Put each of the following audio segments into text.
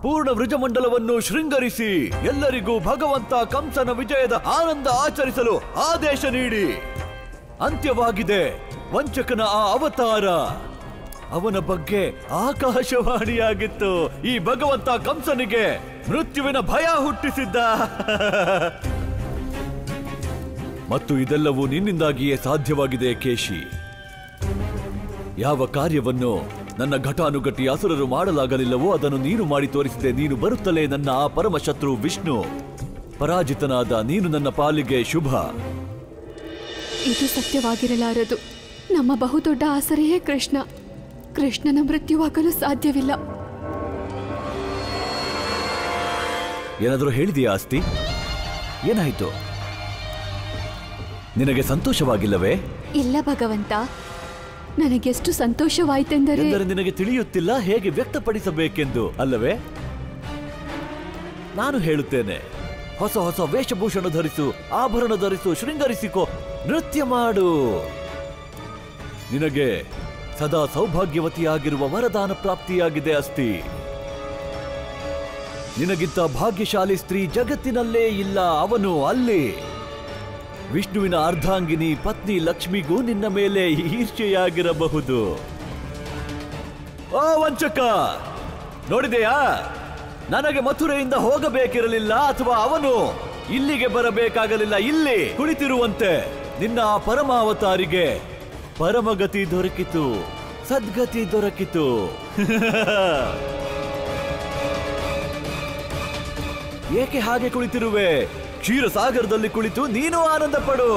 ಪೂರ್ಣ ವೃಜಮಂಡಲವನ್ನು ಶೃಂಗರಿಸಿ ಎಲ್ಲರಿಗೂ ಭಗವಂತ ಕಂಸನ ವಿಜಯದ ಆನಂದ ಆಚರಿಸಲು ಆದೇಶ ನೀಡಿ. ಅಂತ್ಯವಾಗಿದೆ ವಂಚಕನ ಆ ಅವತಾರ. ಅವನ ಬಗ್ಗೆ ಆಕಾಶವಾಣಿಯಾಗಿತ್ತು. ಈ ಭಗವಂತ ಕಂಸನಿಗೆ ಮೃತ್ಯುವಿನ ಭಯ ಹುಟ್ಟಿಸಿದ್ದ. ಮತ್ತು ಇದೆಲ್ಲವೂ ನಿನ್ನಿಂದಾಗಿಯೇ ಸಾಧ್ಯವಾಗಿದೆ ಕೇಶಿ. ಯಾವ ಕಾರ್ಯವನ್ನು ನನ್ನ ಘಟಾನುಘಟಿ ಅಸುರರು ಮಾಡಲಾಗಲಿಲ್ಲವೋ ಅದನ್ನು ನೀನು ಮಾಡಿ ತೋರಿಸಿದೆ. ನೀನು ಬರುತ್ತಲೇ ನನ್ನ ಆ ಪರಮಶತ್ರು ವಿಷ್ಣು ಪರಾಜಿತನಾದ. ನೀನು ನನ್ನ ಪಾಲಿಗೆ ಶುಭ. ಇದು ಸತ್ಯವಾಗಿರಲಾರದು. ನಮ್ಮ ಬಹುದೊಡ್ಡ ಆಸರೆಯೇ ಕೃಷ್ಣ. ಕೃಷ್ಣನ ಮೃತ್ಯುವಾಗಲು ಸಾಧ್ಯವಿಲ್ಲ. ಏನಾದರೂ ಹೇಳಿದೆಯಾ ಅಸ್ತಿ? ಏನಾಯ್ತು? ನಿನಗೆ ಸಂತೋಷವಾಗಿಲ್ಲವೇ? ಇಲ್ಲ ಭಗವಂತ, ನನಗೆಷ್ಟು ಸಂತೋಷವಾಯಿತೆಂದರೆ ನಿನಗೆ ತಿಳಿಯುತ್ತಿಲ್ಲ ಹೇಗೆ ವ್ಯಕ್ತಪಡಿಸಬೇಕೆಂದು, ಅಲ್ಲವೇ? ನಾನು ಹೇಳುತ್ತೇನೆ, ಹೊಸ ಹೊಸ ವೇಷಭೂಷಣ ಧರಿಸು, ಆಭರಣ ಧರಿಸು, ಶೃಂಗರಿಸಿಕೋ, ನೃತ್ಯ ಮಾಡು. ನಿನಗೆ ಸದಾ ಸೌಭಾಗ್ಯವತಿಯಾಗಿರುವ ವರದಾನ ಪ್ರಾಪ್ತಿಯಾಗಿದೆ ಅಸ್ತಿ. ನಿನಗಿಂತ ಭಾಗ್ಯಶಾಲಿ ಸ್ತ್ರೀ ಜಗತ್ತಿನಲ್ಲೇ ಇಲ್ಲ. ಅವನು ಅಲ್ಲಿ. ವಿಷ್ಣುವಿನ ಅರ್ಧಾಂಗಿನಿ ಪತ್ನಿ ಲಕ್ಷ್ಮಿಗೂ ನಿನ್ನ ಮೇಲೆ ಈರ್ಷೆಯಾಗಿರಬಹುದು. ಓ ವಂಚಕ, ನೋಡಿದೆಯಾ? ನನಗೆ ಮಥುರೆಯಿಂದ ಹೋಗಬೇಕಿರಲಿಲ್ಲ, ಅಥವಾ ಅವನು ಇಲ್ಲಿಗೆ ಬರಬೇಕಾಗಲಿಲ್ಲ. ಇಲ್ಲಿ ಕುಳಿತಿರುವಂತೆ ನಿನ್ನ ಆ ಪರಮಾವತಾರಿಗೆ ಪರಮಗತಿ ದೊರಕಿತು, ಸದ್ಗತಿ ದೊರಕಿತು. ಏಕೆ ಹಾಗೆ ಕುಳಿತಿರುವೆ? ಕ್ಷೀರಸಾಗರದಲ್ಲಿ ಕುಳಿತು ನೀನು ಆನಂದ ಪಡು.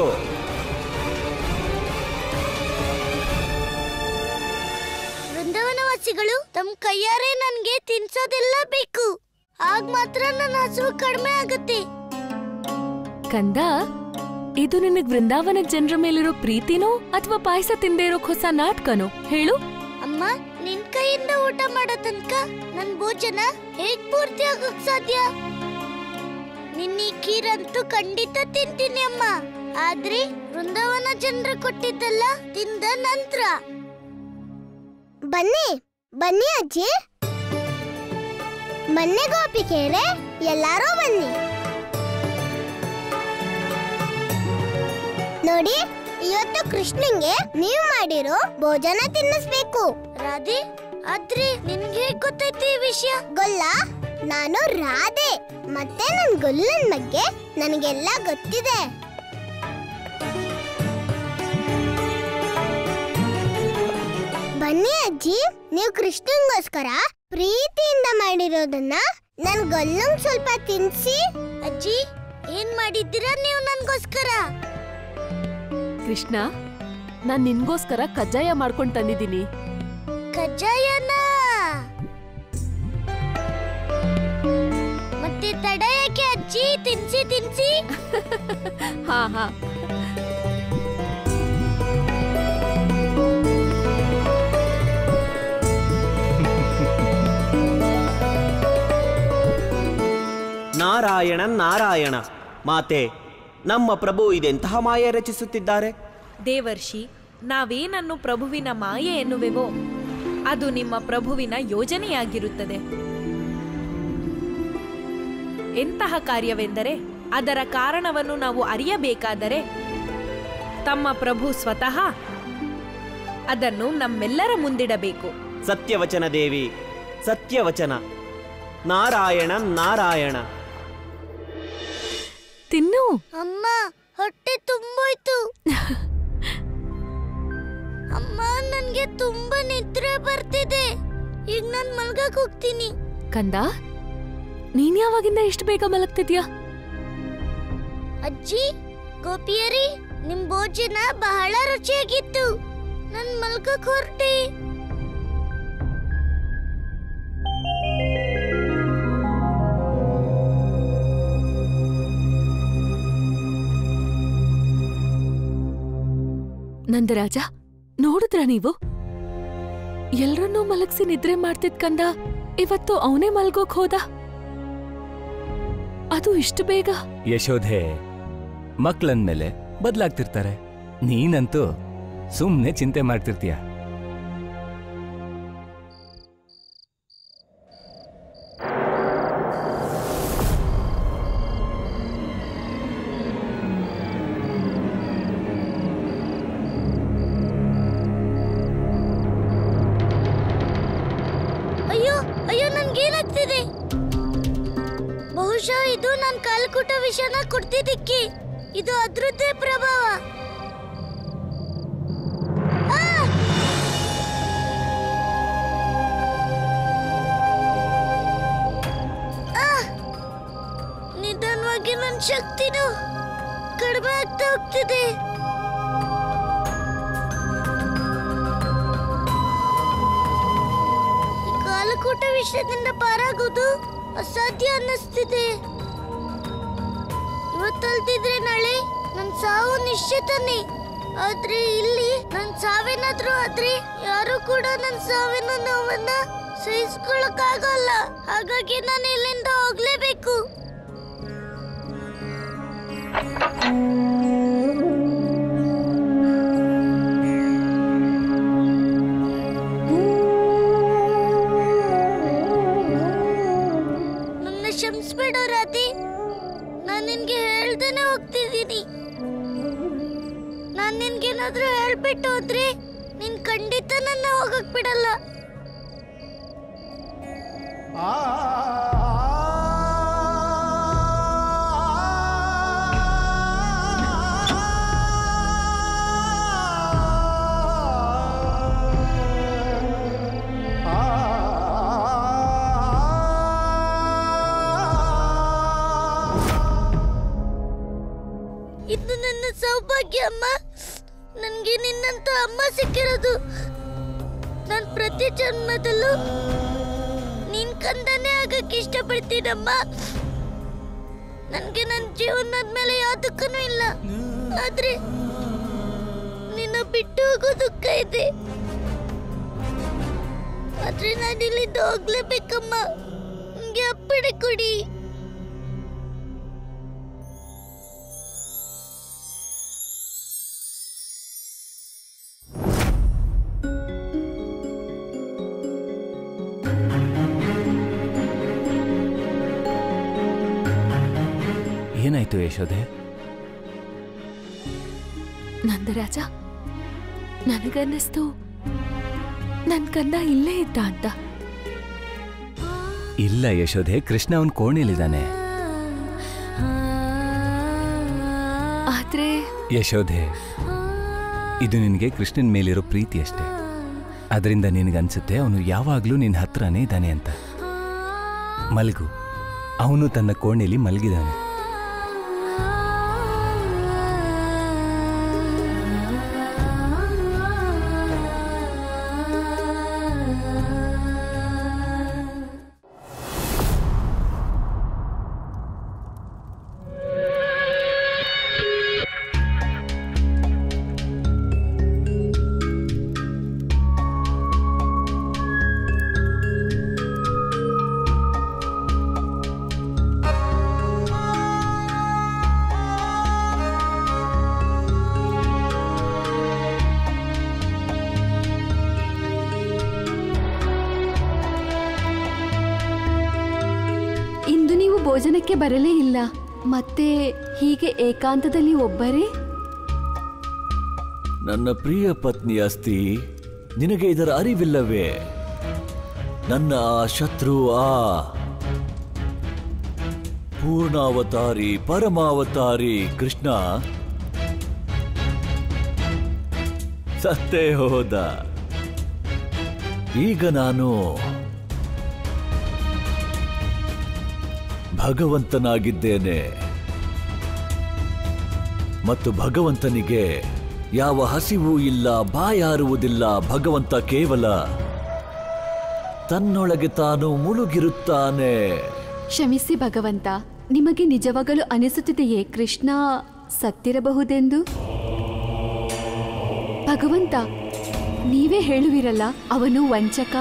ವೃಂದಾವನವಾಸಿಗಳು ತಮ್ಮ ಕೈಯಾರೆ ನನ್ಗೆ ತಿನ್ಸೋದೆಲ್ಲ ಬೇಕು. ಆಗ ಮಾತ್ರ ನನ್ನ ಹಸುವು ಕಡಿಮೆ ಆಗುತ್ತೆ. ಕಂದ, ಇದು ನಿನಗ್ ವೃಂದಾವನ ಜನರ ಮೇಲಿರೋ ಪ್ರೀತಿನೋ ಅಥವಾ ಪಾಯಸ ತಿಂದೇ ಇರೋ ಹೊಸ ನಾಟಕನೋ ಹೇಳು? ಅಮ್ಮ, ನಿನ್ ಕೈಯಿಂದ ಊಟ ಮಾಡೋ ತನಕ ನನ್ ಭೋಜನ ಹೇಗ್ ಪೂರ್ತಿ ಆಗೋಕ್ ಸಾಧ್ಯ? ನಿನ್ನ ಖೀರಂತೂ ಖಂಡಿತ ತಿಂತೀನಿ ಅಮ್ಮ. ಆದ್ರೆ ವೃಂದಾವನ ಜನರು ಕೊಟ್ಟಿದ್ದಲ್ಲ ತಿಂದ ನಂತರ. ಬನ್ನಿ ಬನ್ನಿ ಅಜ್ಜಿ, ಬನ್ನಿ ಗೋಪಿಕೆರೆ, ಎಲ್ಲಾರೂ ಬನ್ನಿ. ನೋಡಿ, ಇವತ್ತು ಕೃಷ್ಣಂಗೆ ನೀವು ಮಾಡಿರೋ ಭೋಜನ ತಿನ್ನಿಸ್ಬೇಕು. ರಾಧೆ, ಆದ್ರೆ ನಿನ್ಗೆ ಗೊತ್ತೈತಿ ಈ ವಿಷಯ? ಗೊಲ್ಲ, ನಾನು ರಾಧೆ. ಮತ್ತೆ ನನ್ ಗೊಲ್ಲನ್ ಬಗ್ಗೆ ನನಗೆಲ್ಲ ಗೊತ್ತಿದೆ. ಬನ್ನಿ ಅಜ್ಜಿ, ನೀವು ಕೃಷ್ಣಂಗೋಸ್ಕರ ಪ್ರೀತಿಯಿಂದ ಮಾಡಿರೋದನ್ನ ನನ್ ಗೊಲ್ಲಂಗ್ ಸ್ವಲ್ಪ ತಿನ್ಸಿ. ಅಜ್ಜಿ, ಏನ್ ಮಾಡಿದ್ದೀರಾ ನೀವು ನನ್ಗೋಸ್ಕರ? ಕೃಷ್ಣ, ನಾನ್ ನಿನ್ಗೋಸ್ಕರ ಕಜ್ಜಾಯ ಮಾಡ್ಕೊಂಡ್ ತಂದಿದ್ದೀನಿ. ಕಜ್ಜಾಯನ? ಮತ್ತೆ ತಡ ಯಾಕೆ ಅಜ್ಜಿ? ತಿನ್ಸಿ ತಿನ್ಸಿ. ಹಾ ಹಾ. ನಾರಾಯಣ ನಾರಾಯಣ. ಮಾತೆ, ನಮ್ಮ ಪ್ರಭು ಇದೆಂತಹ ಮಾಯೆ ರಚಿಸುತ್ತಿದ್ದಾರೆ? ದೇವರ್ಷಿ, ನಾವೇನನ್ನು ಪ್ರಭುವಿನ ಮಾಯೆ ಎನ್ನುವೆವೋ ಅದು ನಿಮ್ಮ ಪ್ರಭುವಿನ ಯೋಜನೆಯಾಗಿರುತ್ತದೆ. ಎಂತಹ ಕಾರ್ಯವೆಂದರೆ ಅದರ ಕಾರಣವನ್ನು ನಾವು ಅರಿಯಬೇಕಾದರೆ ತಮ್ಮ ಪ್ರಭು ಸ್ವತಃ ಅದನ್ನು ನಮ್ಮೆಲ್ಲರ ಮುಂದಿಡಬೇಕು. ಸತ್ಯವಚನ ದೇವಿ, ಸತ್ಯವಚನ. ನಾರಾಯಣ ನಾರಾಯಣ. ತಿನ್ನು. ಅಮ್ಮ, ಹೊಟ್ಟೆ ತುಂಬೋಯ್ತು. ಅಮ್ಮ, ನನ್ಗೆ ತುಂಬಾ ನಿದ್ರೆ ಬರ್ತಿದೆ. ಈಗ ನಾನ್ ಮಲ್ಗಕ್ ಹೋಗ್ತೀನಿ. ಕಂದ, ನೀನ್ ಯಾವಾಗಿಂದ ಇಷ್ಟು ಬೇಗ ಮಲಗ್ತಿದ್ಯಾ? ಅಜ್ಜಿ, ಗೋಪಿಯರಿ, ನಿಮ್ ಭೋಜನ ಬಹಳ ರುಚಿಯಾಗಿತ್ತು. ನನ್ ಮಲ್ಗಕ್ ಹೊರಟೆ. ನಂದರಾಜ, ನೋಡಿದ್ರ ನೀವು? ಎಲ್ರನ್ನೂ ಮಲಗಿಸಿ ನಿದ್ರೆ ಮಾಡ್ತಿದ್ ಕಂದ ಇವತ್ತು ಅವನೇ ಮಲ್ಗೋಕ್ ಹೋದ. ಅದು ಇಷ್ಟು ಬೇಗ? ಯಶೋಧೆ, ಮಕ್ಳಂದ್ಮೇಲೆ ಬದಲಾಗ್ತಿರ್ತಾರೆ. ನೀನಂತೂ ಸುಮ್ನೆ ಚಿಂತೆ ಮಾಡ್ತಿರ್ತೀಯ. ಅಯ್ಯೋ ನನ್ಗೇನಾಗ್ತಿದೆ? ಬಹುಶಃ ಇದು ನನ್ ಕಾಲಕೂಟ ವಿಷನ ಕೊಡ್ತಿದ್ದಕ್ಕೆ. ಇದು ಅದ್ರದ್ದೇ ಪ್ರಭಾವ. ನಿಧಾನವಾಗಿ ನನ್ನ ಶಕ್ತಿನೂ ಕಡಿಮೆ ಆಗ್ತಾ ಹೋಗ್ತಿದೆ. ಕಾಲಕೂಟ ವಿಷಯದಿಂದ ಪಾರಾಗೋದು ಅಸಾಧ್ಯ ಅನ್ನಿಸ್ತಿದೆ. ಇವತ್ತಲ್ದಿದ್ರೆ ನಾಳೆ ನನ್ ಸಾವು ನಿಶ್ಚಿತನೇ. ಆದ್ರೆ ಇಲ್ಲಿ ನನ್ ಸಾವೇನಾದ್ರೂ ಆದ್ರೆ ಯಾರು ಕೂಡ ನನ್ ಸಾವಿನ ನೋವನ್ನ ಸಹಿಸ್ಕೊಳಕ್ಕಾಗಲ್ಲ. ಹಾಗಾಗಿ ನಾನು ಇಲ್ಲಿಂದ ಹೋಗ್ಲೇಬೇಕು. ನನ್ನ ಕ್ಷಮಿಸ್ಬೇಡ ರಾಧೆ. ನಾನು ನಿನ್ಗೆ ಹೇಳ್ದೇನೆ ಹೋಗ್ತಿದ್ದೀನಿ. ನಾನು ನಿನ್ಗೇನಾದ್ರೂ ಹೇಳ್ಬಿಟ್ಟು ಹೋದ್ರೆ ನೀನ್ ಖಂಡಿತ ನನ್ನ ಹೋಗಕ್ ಬಿಡಲ್ಲ. ಇದು ನನ್ನ ಸೌಭಾಗ್ಯ ಅಮ್ಮ. ನನ್ಗೆ ನಿನ್ನಂತ ಅಮ್ಮ ಸಿಕ್ಕಿರೋದು. ನಾನು ಪ್ರತಿ ಜನ್ಮದಲ್ಲೂ ನಿನ್ ಕಂದನೇ ಆಗಕ್ಕೆ ಇಷ್ಟಪಡ್ತೀನಮ್ಮ. ನನ್ಗೆ ನನ್ನ ಜೀವನದ ಮೇಲೆ ಯಾವ ದುಃಖನೂ ಇಲ್ಲ. ಆದ್ರೆ ನಿನ್ನ ಬಿಟ್ಟು ಹೋಗೋ ದುಃಖ ಇದೆ. ಆದ್ರೆ ನಾನು ಇಲ್ಲಿಂದ ಹೋಗ್ಲೇಬೇಕಮ್ಮ. ನನಗೆ ಅಪ್ಪಣೆ ಕೊಡಿ. ಏನಾಯ್ತು ಯಶೋದೆ? ನಂದರಾಜ, ನನಗನ್ನಿಸ್ತು ನನ್ ಕಂದ ಇಲ್ಲೇ ಇದ್ದ ಅಂತ. ಇಲ್ಲ ಯಶೋದೆ, ಕೃಷ್ಣ ಅವನ್ ಕೋಣೆಲಿದ್ದಾನೆ. ಆದ್ರೆ ಯಶೋದೆ, ಇದು ನಿನಗೆ ಕೃಷ್ಣನ್ ಮೇಲಿರೋ ಪ್ರೀತಿ ಅಷ್ಟೇ. ಅದರಿಂದ ನಿನಗನ್ಸುತ್ತೆ ಅವನು ಯಾವಾಗ್ಲೂ ನಿನ್ನ ಹತ್ರನೇ ಇದ್ದಾನೆ ಅಂತ. ಮಲಗು, ಅವನು ತನ್ನ ಕೋಣೆಲಿ ಮಲಗಿದಾನೆ. ಭೋಜನಕ್ಕೆ ಬರಲೇ ಇಲ್ಲ. ಮತ್ತೆ ಹೀಗೆ ಏಕಾಂತದಲ್ಲಿ ಒಬ್ಬರೇ? ನನ್ನ ಪ್ರಿಯ ಪತ್ನಿ ಅಸ್ತಿ, ನಿನಗೆ ಇದರ ಅರಿವಿಲ್ಲವೇ? ನನ್ನ ಆ ಶತ್ರು, ಆ ಪೂರ್ಣಾವತಾರಿ ಪರಮಾವತಾರಿ ಕೃಷ್ಣ ಸತ್ತೇ ಹೋದ. ಈಗ ನಾನು ಭಗವಂತನಾಗಿದ್ದೇನೆ. ಮತ್ತು ಭಗವಂತನಿಗೆ ಯಾವ ಹಸಿವು ಇಲ್ಲ, ಬಾಯಾರುವುದಿಲ್ಲ. ಭಗವಂತ ಕೇವಲ ತನ್ನೊಳಗೆ ತಾನು ಮುಳುಗಿರುತ್ತಾನೆ. ಕ್ಷಮಿಸಿ ಭಗವಂತ, ನಿಮಗೆ ನಿಜವಾಗಲೂ ಅನಿಸುತ್ತಿದೆಯೇ ಕೃಷ್ಣ ಸತ್ತಿರಬಹುದೆಂದು? ಭಗವಂತ, ನೀವೇ ಹೇಳುವಿರಲ್ಲ ಅವನು ವಂಚಕ.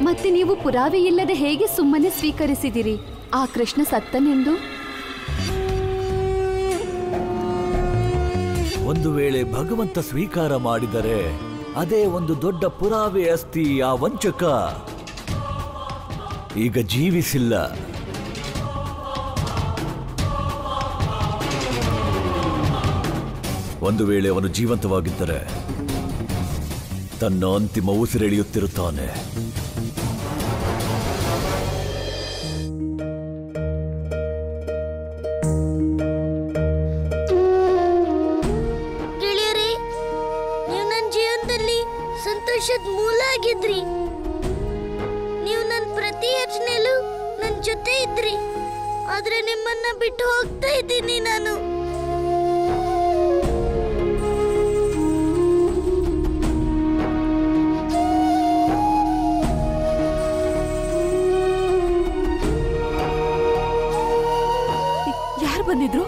ಮತ್ತೆ ನೀವು ಪುರಾವೆ ಇಲ್ಲದೆ ಹೇಗೆ ಸುಮ್ಮನೆ ಸ್ವೀಕರಿಸಿದಿರಿ ಆ ಕೃಷ್ಣ ಸತ್ತನೆಂದು? ಒಂದು ವೇಳೆ ಭಗವಂತ ಸ್ವೀಕಾರ ಮಾಡಿದರೆ ಅದೇ ಒಂದು ದೊಡ್ಡ ಪುರಾವೆ ಅಸ್ತಿ. ಆ ವಂಚಕ ಈಗ ಜೀವಿಸಿಲ್ಲ. ಒಂದು ವೇಳೆ ಅವನು ಜೀವಂತವಾಗಿದ್ದರೆ ತನ್ನ ಅಂತಿಮ ಉಸಿರೆಳೆಯುತ್ತಿರುತ್ತಾನೆ. ಇದ್ರಿ. ನೀವು ನನ್ನ ಪ್ರತಿ ಯೋಚನೆಯಲ್ಲೂ ನನ್ನ ಜೊತೆ ಇದ್ರಿ. ಆದ್ರೆ ನಿಮ್ಮನ್ನ ಬಿಟ್ಟು ಹೋಗ್ತಾ ಇದ್ದೀನಿ ನಾನು. ಯಾರು ಬಂದಿದ್ರು?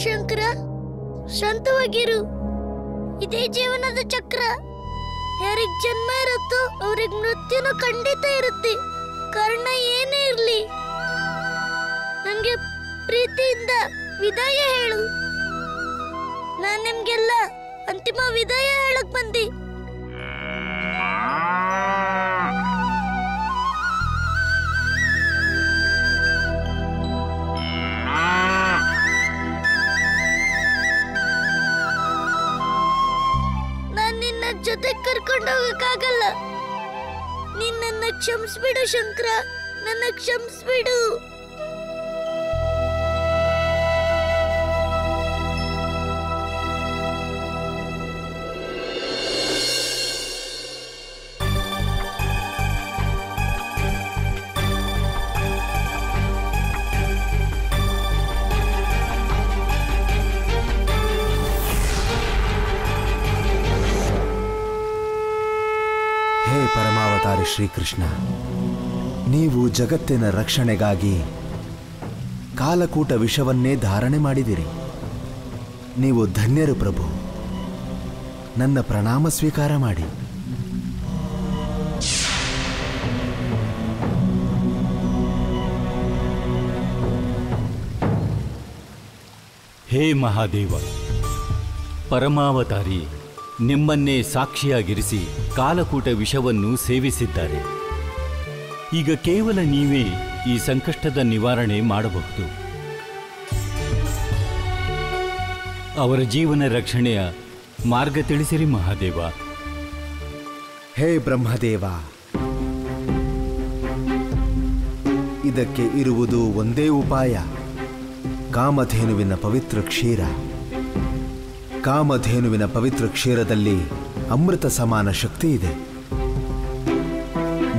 ಶಂಕರ, ಶಾಂತವಾಗಿರು. ಇದೇ ಜೀವನದ ಚಕ್ರ. ಯಾರಿಗ್ ಜನ್ಮ ಇರುತ್ತೋ ಅವ್ರಿಗೆ ಮೃತ್ಯುನು ಖಂಡಿತ ಇರುತ್ತೆ. ಕಾರಣ ಏನೇ ಇರ್ಲಿ, ನನ್ಗೆ ಪ್ರೀತಿಯಿಂದ ವಿದಾಯ ಹೇಳು. ನಾನ್ ನಿಮ್ಗೆಲ್ಲ ಅಂತಿಮ ವಿದಾಯ ಹೇಳಕ್ ಬಂದೆ. ಜೊತೆ ಕರ್ಕೊಂಡು ಹೋಗಕ್ಕಾಗಲ್ಲ. ನೀನ್ ನನ್ನ ಕ್ಷಮಿಸ್ಬಿಡು ಶಂಕರ, ನನ್ನ ಕ್ಷಮಿಸ್ಬಿಡು. ಹೇ ಪರಮಾವತಾರಿ ಶ್ರೀಕೃಷ್ಣ, ನೀವು ಜಗತ್ತಿನ ರಕ್ಷಣೆಗಾಗಿ ಕಾಲಕೂಟ ವಿಷವನ್ನೇ ಧಾರಣೆ ಮಾಡಿದಿರಿ. ನೀವು ಧನ್ಯರು ಪ್ರಭು. ನನ್ನ ಪ್ರಣಾಮ ಸ್ವೀಕಾರ ಮಾಡಿ. ಹೇ ಮಹಾದೇವ, ಪರಮಾವತಾರಿ ನಿಮ್ಮನ್ನೇ ಸಾಕ್ಷಿಯಾಗಿರಿಸಿ ಕಾಲಕೂಟ ವಿಷವನ್ನು ಸೇವಿಸಿದ್ದಾರೆ. ಈಗ ಕೇವಲ ನೀವೇ ಈ ಸಂಕಷ್ಟದ ನಿವಾರಣೆ ಮಾಡಬಹುದು. ಅವರ ಜೀವನ ರಕ್ಷಣೆಯ ಮಾರ್ಗ ತಿಳಿಸಿರಿ ಮಹಾದೇವ. ಹೇ ಬ್ರಹ್ಮದೇವ, ಇದಕ್ಕೆ ಇರುವುದು ಒಂದೇ ಉಪಾಯ, ಕಾಮಧೇನುವಿನ ಪವಿತ್ರ ಕ್ಷೀರ. ಕಾಮಧೇನುವಿನ ಪವಿತ್ರ ಕ್ಷೀರದಲ್ಲಿ ಅಮೃತ ಸಮಾನ ಶಕ್ತಿ ಇದೆ.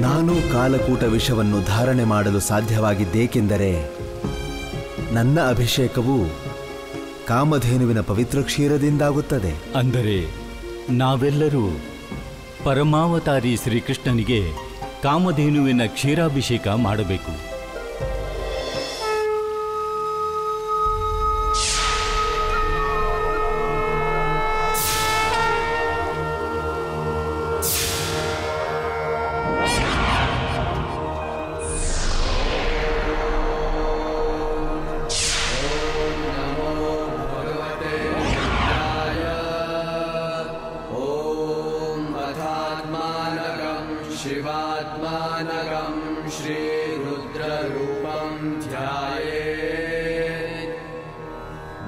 ನಾನು ಕಾಲಕೂಟ ವಿಷವನ್ನು ಧಾರಣೆ ಮಾಡಲು ಸಾಧ್ಯವಾಗಿದ್ದೇಕೆಂದರೆ ನನ್ನ ಅಭಿಷೇಕವು ಕಾಮಧೇನುವಿನ ಪವಿತ್ರ ಕ್ಷೀರದಿಂದಾಗುತ್ತದೆ. ಅಂದರೆ ನಾವೆಲ್ಲರೂ ಪರಮಾವತಾರಿ ಶ್ರೀಕೃಷ್ಣನಿಗೆ ಕಾಮಧೇನುವಿನ ಕ್ಷೀರಾಭಿಷೇಕ ಮಾಡಬೇಕು. शिवात्मानगं श्रीरुद्ररूपं ध्यायेत्।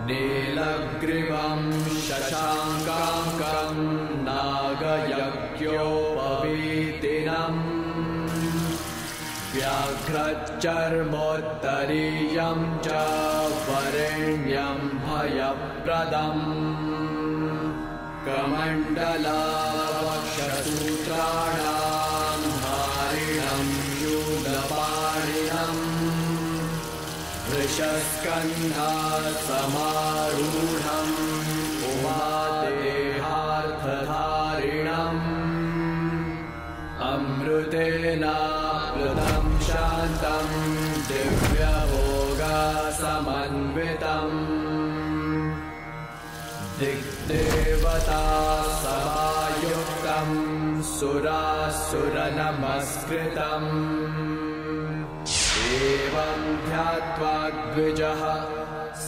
नीलग्रीवं शशाङ्कां नागयज्ञोपवीतिनम् व्याघ्रचर्मोत्तरीयं च वरेण्यं भयप्रदम् कमण्डलावक्षसूत्राणां धारिणं शूलपाणिनं वृषस्कन्धासमारूढम् उमादेहार्थधारिणम् अमृतेनाप्लुतं शान्तं दिव्यभोगसमन्वितम् दिग्देवता समायुक्तं सुरासुरनमस्कृतम् एवं ध्यात्वा द्विजः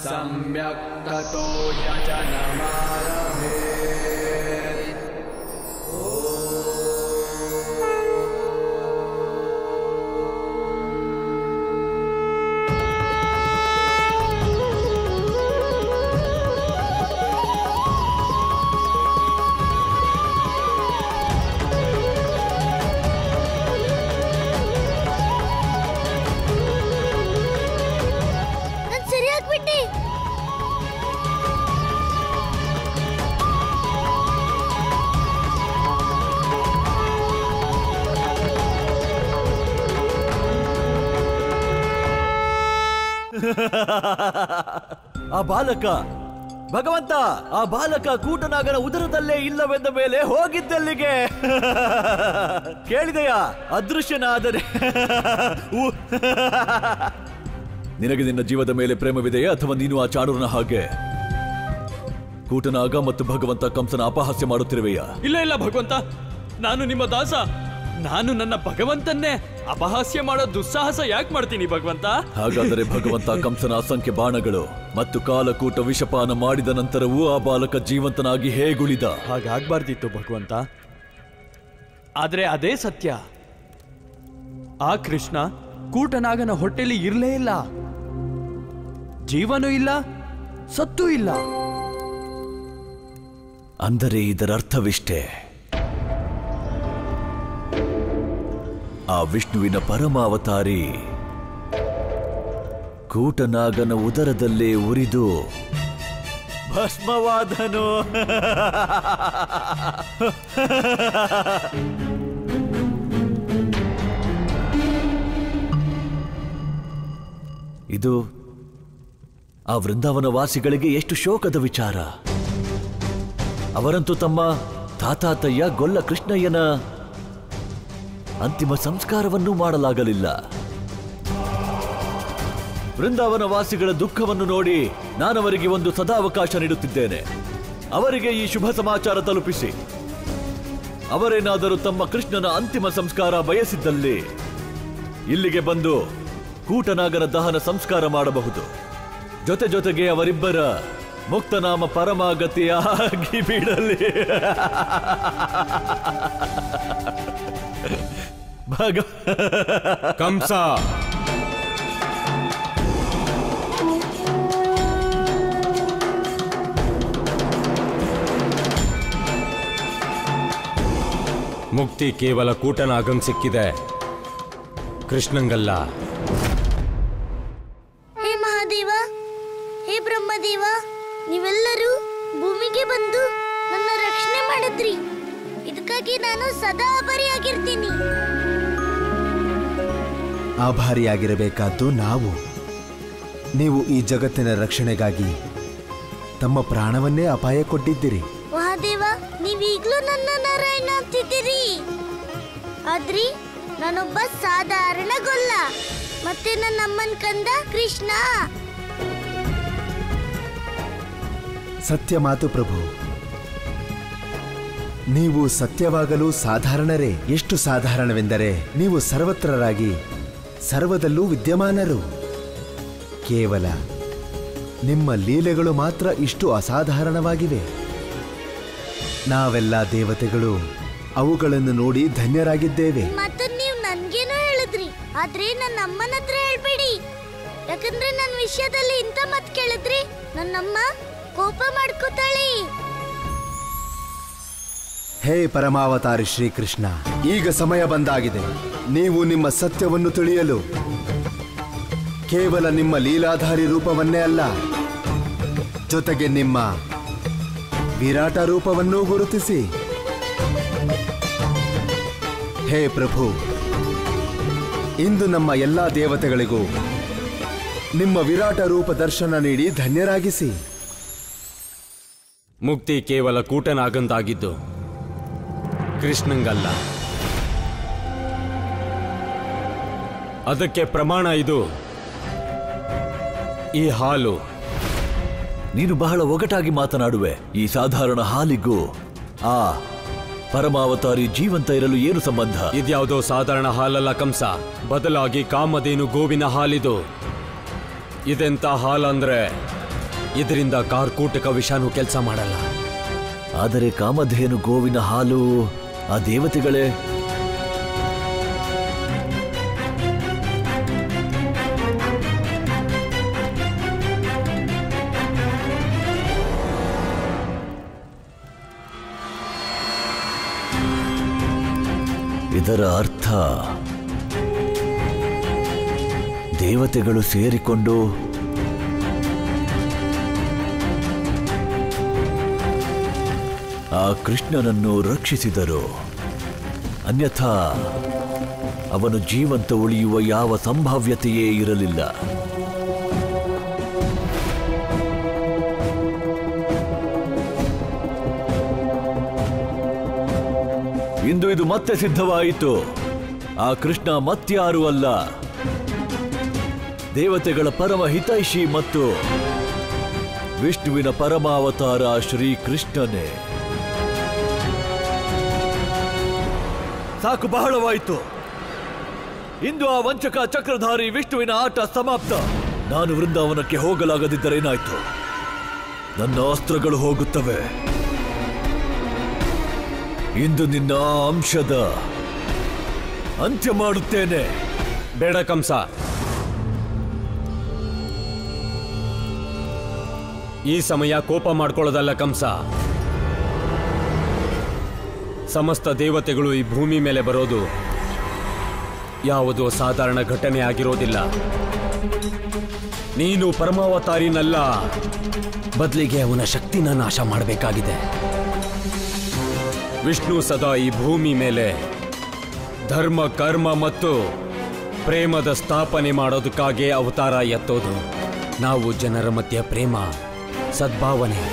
सम्यक् ततो यजनमारभेत्। ಆ ಬಾಲಕ ಭಗವಂತ, ಆ ಬಾಲಕ ಕೂಟನಾಗನ ಉದರದಲ್ಲೇ ಇಲ್ಲವೆಂದ ಮೇಲೆ ಹೋಗಿದ್ದಲ್ಲಿಗೆ ಕೇಳಿದೆಯಾ? ಅದೃಶ್ಯನಾದರೆ ನಿನಗೆ ನಿನ್ನ ಜೀವದ ಮೇಲೆ ಪ್ರೇಮವಿದೆಯೇ, ಅಥವಾ ನೀನು ಆ ಚಾಣೂರನ ಹಾಗೆ ಕೂಟನಾಗ ಮತ್ತು ಭಗವಂತ ಕಂಸನ ಅಪಹಾಸ್ಯ ಮಾಡುತ್ತಿರುವೆಯಾ? ಇಲ್ಲ ಇಲ್ಲ ಭಗವಂತ, ನಾನು ನಿಮ್ಮ ದಾಸ. ನಾನು ನನ್ನ ಭಗವಂತನ್ನೇ ಅಪಹಾಸ್ಯ ಮಾಡೋ ದುಸ್ಸಾಹಸ ಯಾಕೆ ಮಾಡ್ತೀನಿ ಭಗವಂತ? ಹಾಗಾದರೆ ಭಗವಂತ ಕಂಸನ ಅಸಂಖ್ಯ ಬಾಣಗಳು ಮತ್ತು ಕಾಲಕೂಟ ವಿಷಪಾನ ಮಾಡಿದ ನಂತರವೂ ಆ ಬಾಲಕ ಜೀವಂತನಾಗಿ ಹೇಗುಳಿದ? ಹಾಗಾಗ್ಬಾರ್ದಿತ್ತು ಭಗವಂತ. ಆದ್ರೆ ಅದೇ ಸತ್ಯ. ಆ ಕೃಷ್ಣ ಕೂಟನಾಗನ ಹೊಟ್ಟೆಲಿ ಇರ್ಲೇ ಇಲ್ಲ, ಜೀವನೂ ಇಲ್ಲ, ಸತ್ತೂ ಇಲ್ಲ. ಅಂದರೆ ಇದರ ಅರ್ಥವಿಷ್ಟೇ, ಆ ವಿಷ್ಣುವಿನ ಪರಮಾವತಾರಿ ಕೂಟನಾಗನ ಉದರದಲ್ಲೇ ಉರಿದು ಭಸ್ಮವಾದನು. ಇದು ಆ ವೃಂದಾವನ ವಾಸಿಗಳಿಗೆ ಎಷ್ಟು ಶೋಕದ ವಿಚಾರ. ಅವರಂತೂ ತಮ್ಮ ತಾತಾತಯ್ಯ ಗೊಲ್ಲ ಕೃಷ್ಣಯ್ಯನ ಅಂತಿಮ ಸಂಸ್ಕಾರವನ್ನೂ ಮಾಡಲಾಗಲಿಲ್ಲ. ವೃಂದಾವನ ವಾಸಿಗಳ ದುಃಖವನ್ನು ನೋಡಿ ನಾನವರಿಗೆ ಒಂದು ಸದಾವಕಾಶ ನೀಡುತ್ತಿದ್ದೇನೆ. ಅವರಿಗೆ ಈ ಶುಭ ಸಮಾಚಾರ ತಲುಪಿಸಿ, ಅವರೇನಾದರೂ ತಮ್ಮ ಕೃಷ್ಣನ ಅಂತಿಮ ಸಂಸ್ಕಾರ ಬಯಸಿದ್ದಲ್ಲಿ ಇಲ್ಲಿಗೆ ಬಂದು ಕೂಟನಾಗನ ದಹನ ಸಂಸ್ಕಾರ ಮಾಡಬಹುದು. ಜೊತೆ ಜೊತೆಗೆ ಅವರಿಬ್ಬರ ಮುಕ್ತನಾಮ ಪರಮಾಗತಿಯಾಗಿ ಬಿಡಲಿ. ಕಂಸ, ಮುಕ್ತಿ ಕೇವಲ ಕೂಟನಾಗಂ ಸಿಕ್ಕಿದೆ, ಕೃಷ್ಣಂಗಲ್ಲ. ಹೇ ಮಹಾದೇವ, ಹೇ ಬ್ರಹ್ಮದೇವ, ನೀವೆಲ್ಲರೂ ಭೂಮಿಗೆ ಬಂದು ನನ್ನ ರಕ್ಷಣೆ ಮಾಡಿದ್ರಿ. ಇದಕ್ಕಾಗಿ ನಾನು ಸದಾ ಆಭಾರಿಯಾಗಿರ್ತೀನಿ. ಆಭಾರಿಯಾಗಿರಬೇಕಾದ್ದು ನಾವು. ನೀವು ಈ ಜಗತ್ತಿನ ರಕ್ಷಣೆಗಾಗಿ ತಮ್ಮ ಪ್ರಾಣವನ್ನೇ ಅಪಾಯಕ್ಕೊಡ್ಡಿದ್ದೀರಿ. ಮಹಾದೇವ, ನೀವೀಗ್ಲೂ ನನ್ನ ನಾರಾಯಣ ಅಂತಿದ್ದೀರಿ. ಆದ್ರಿ ನಾನೊಬ್ಬ ಸಾಧಾರಣ ಗೊಲ್ಲ, ಮತ್ತೆ ನನ್ನ ಅಮ್ಮನ ಕಂದ ಕೃಷ್ಣ. ಸತ್ಯ ಮಾತು ಪ್ರಭು. ನೀವು ಸತ್ಯವಾಗಲು ಸಾಧಾರಣರೇ. ಎಷ್ಟು ಸಾಧಾರಣವೆಂದರೆ ನೀವು ಸರ್ವತ್ರರಾಗಿ ಸರ್ವದಲ್ಲೂ ವಿದ್ಯಮಾನರು. ಕೇವಲ ನಿಮ್ಮ ಲೀಲೆಗಳು ಮಾತ್ರ ಇಷ್ಟು ಅಸಾಧಾರಣವಾಗಿವೆ. ನಾವೆಲ್ಲ ದೇವತೆಗಳು ಅವುಗಳನ್ನು ನೋಡಿ ಧನ್ಯರಾಗಿದ್ದೇವೆ. ಮತ್ತೆ ನೀವು ನನ್ಗೇನೋ ಹೇಳಿದ್ರಿ, ಆದ್ರೆ ನನ್ನ ಅಮ್ಮನ ಹತ್ರ ಹೇಳ್ಬೇಡಿ. ಯಾಕಂದ್ರೆ ನನ್ನ ವಿಷಯದಲ್ಲಿ ಇಂಥ ಮತ್ ಕೇಳಿದ್ರಿ ನನ್ನಮ್ಮ ಕೋಪ ಮಾಡ್ಕೋತಾಳೆ. ಹೇ ಪರಮಾವತಾರಿ ಶ್ರೀಕೃಷ್ಣ, ಈಗ ಸಮಯ ಬಂದಾಗಿದೆ. ನೀವು ನಿಮ್ಮ ಸತ್ಯವನ್ನು ತಿಳಿಯಲು ಕೇವಲ ನಿಮ್ಮ ಲೀಲಾಧಾರಿ ರೂಪವನ್ನೇ ಅಲ್ಲ, ಜೊತೆಗೆ ನಿಮ್ಮ ವಿರಾಟ ರೂಪವನ್ನೂ ಗುರುತಿಸಿ. ಹೇ ಪ್ರಭು, ಇಂದು ನಮ್ಮ ಎಲ್ಲಾ ದೇವತೆಗಳಿಗೂ ನಿಮ್ಮ ವಿರಾಟ ರೂಪ ದರ್ಶನ ನೀಡಿ ಧನ್ಯರಾಗಿಸಿ. ಮುಕ್ತಿ ಕೇವಲ ಕೂಟನಾಗಂತಾಗಿದ್ದು, ಕೃಷ್ಣಂಗಲ್ಲ. ಅದಕ್ಕೆ ಪ್ರಮಾಣ ಇದು, ಈ ಹಾಲು. ನೀನು ಬಹಳ ಒಗಟಾಗಿ ಮಾತನಾಡುವೆ. ಈ ಸಾಧಾರಣ ಹಾಲಿಗೂ ಆ ಪರಮಾವತಾರಿ ಜೀವಂತ ಇರಲು ಏನು ಸಂಬಂಧ? ಇದ್ಯಾವುದೋ ಸಾಧಾರಣ ಹಾಲಲ್ಲ ಕಂಸ, ಬದಲಾಗಿ ಕಾಮಧೇನು ಗೋವಿನ ಹಾಲಿದು. ಇದೆಂತ ಹಾಲಂದ್ರೆ ಇದರಿಂದ ಕಾರ್ಕೂಟಕ ವಿಷಾನು ಕೆಲಸ ಮಾಡಲ್ಲ. ಆದರೆ ಕಾಮಧೇನು ಗೋವಿನ ಹಾಲು ಆ ದೇವತೆಗಳೇ. ಇದರ ಅರ್ಥ ದೇವತೆಗಳು ಸೇರಿಕೊಂಡು ಆ ಕೃಷ್ಣನನ್ನು ರಕ್ಷಿಸಿದರು. ಅನ್ಯಥಾ ಅವನು ಜೀವಂತ ಉಳಿಯುವ ಯಾವ ಸಂಭಾವ್ಯತೆಯೇ ಇರಲಿಲ್ಲ. ಇಂದು ಇದು ಮತ್ತೆ ಸಿದ್ಧವಾಯಿತು. ಆ ಕೃಷ್ಣ ಮತ್ಯಾರೂ ಅಲ್ಲ, ದೇವತೆಗಳ ಪರಮ ಹಿತೈಷಿ ಮತ್ತು ವಿಷ್ಣುವಿನ ಪರಮಾವತಾರ ಶ್ರೀಕೃಷ್ಣನೇ. ಸಾಕು, ಬಹಳವಾಯಿತು. ಇಂದು ಆ ವಂಚಕ ಚಕ್ರಧಾರಿ ವಿಷ್ಣುವಿನ ಆಟ ಸಮಾಪ್ತ. ನಾನು ವೃಂದಾವನಕ್ಕೆ ಹೋಗಲಾಗದಿದ್ದರೇನಾಯ್ತು? ನನ್ನ ಅಸ್ತ್ರಗಳು ಹೋಗುತ್ತವೆ. ಇಂದು ನಿನ್ನ ಅಂಶದ ಅಂತ್ಯ ಮಾಡುತ್ತೇನೆ. ಬೇಡ ಕಂಸ, ಈ ಸಮಯ ಕೋಪ ಮಾಡ್ಕೊಳ್ಳೋದಲ್ಲ ಕಂಸ. ಸಮಸ್ತ ದೇವತೆಗಳು ಈ ಭೂಮಿ ಮೇಲೆ ಬರೋದು ಯಾವುದೋ ಸಾಧಾರಣ ಘಟನೆ ಆಗಿರೋದಿಲ್ಲ. ನೀನು ಪರಮಾವತಾರಿನಲ್ಲ, ಬದಲಿಗೆ ಅವನ ಶಕ್ತಿನ ನಾಶ ಮಾಡಬೇಕಾಗಿದೆ. ವಿಷ್ಣು ಸದಾ ಈ ಭೂಮಿ ಮೇಲೆ ಧರ್ಮ, ಕರ್ಮ ಮತ್ತು ಪ್ರೇಮದ ಸ್ಥಾಪನೆ ಮಾಡೋದಕ್ಕಾಗಿ ಅವತಾರ ಎತ್ತೋದು. ನಾವು ಜನರ ಮಧ್ಯೆ ಪ್ರೇಮ, ಸದ್ಭಾವನೆ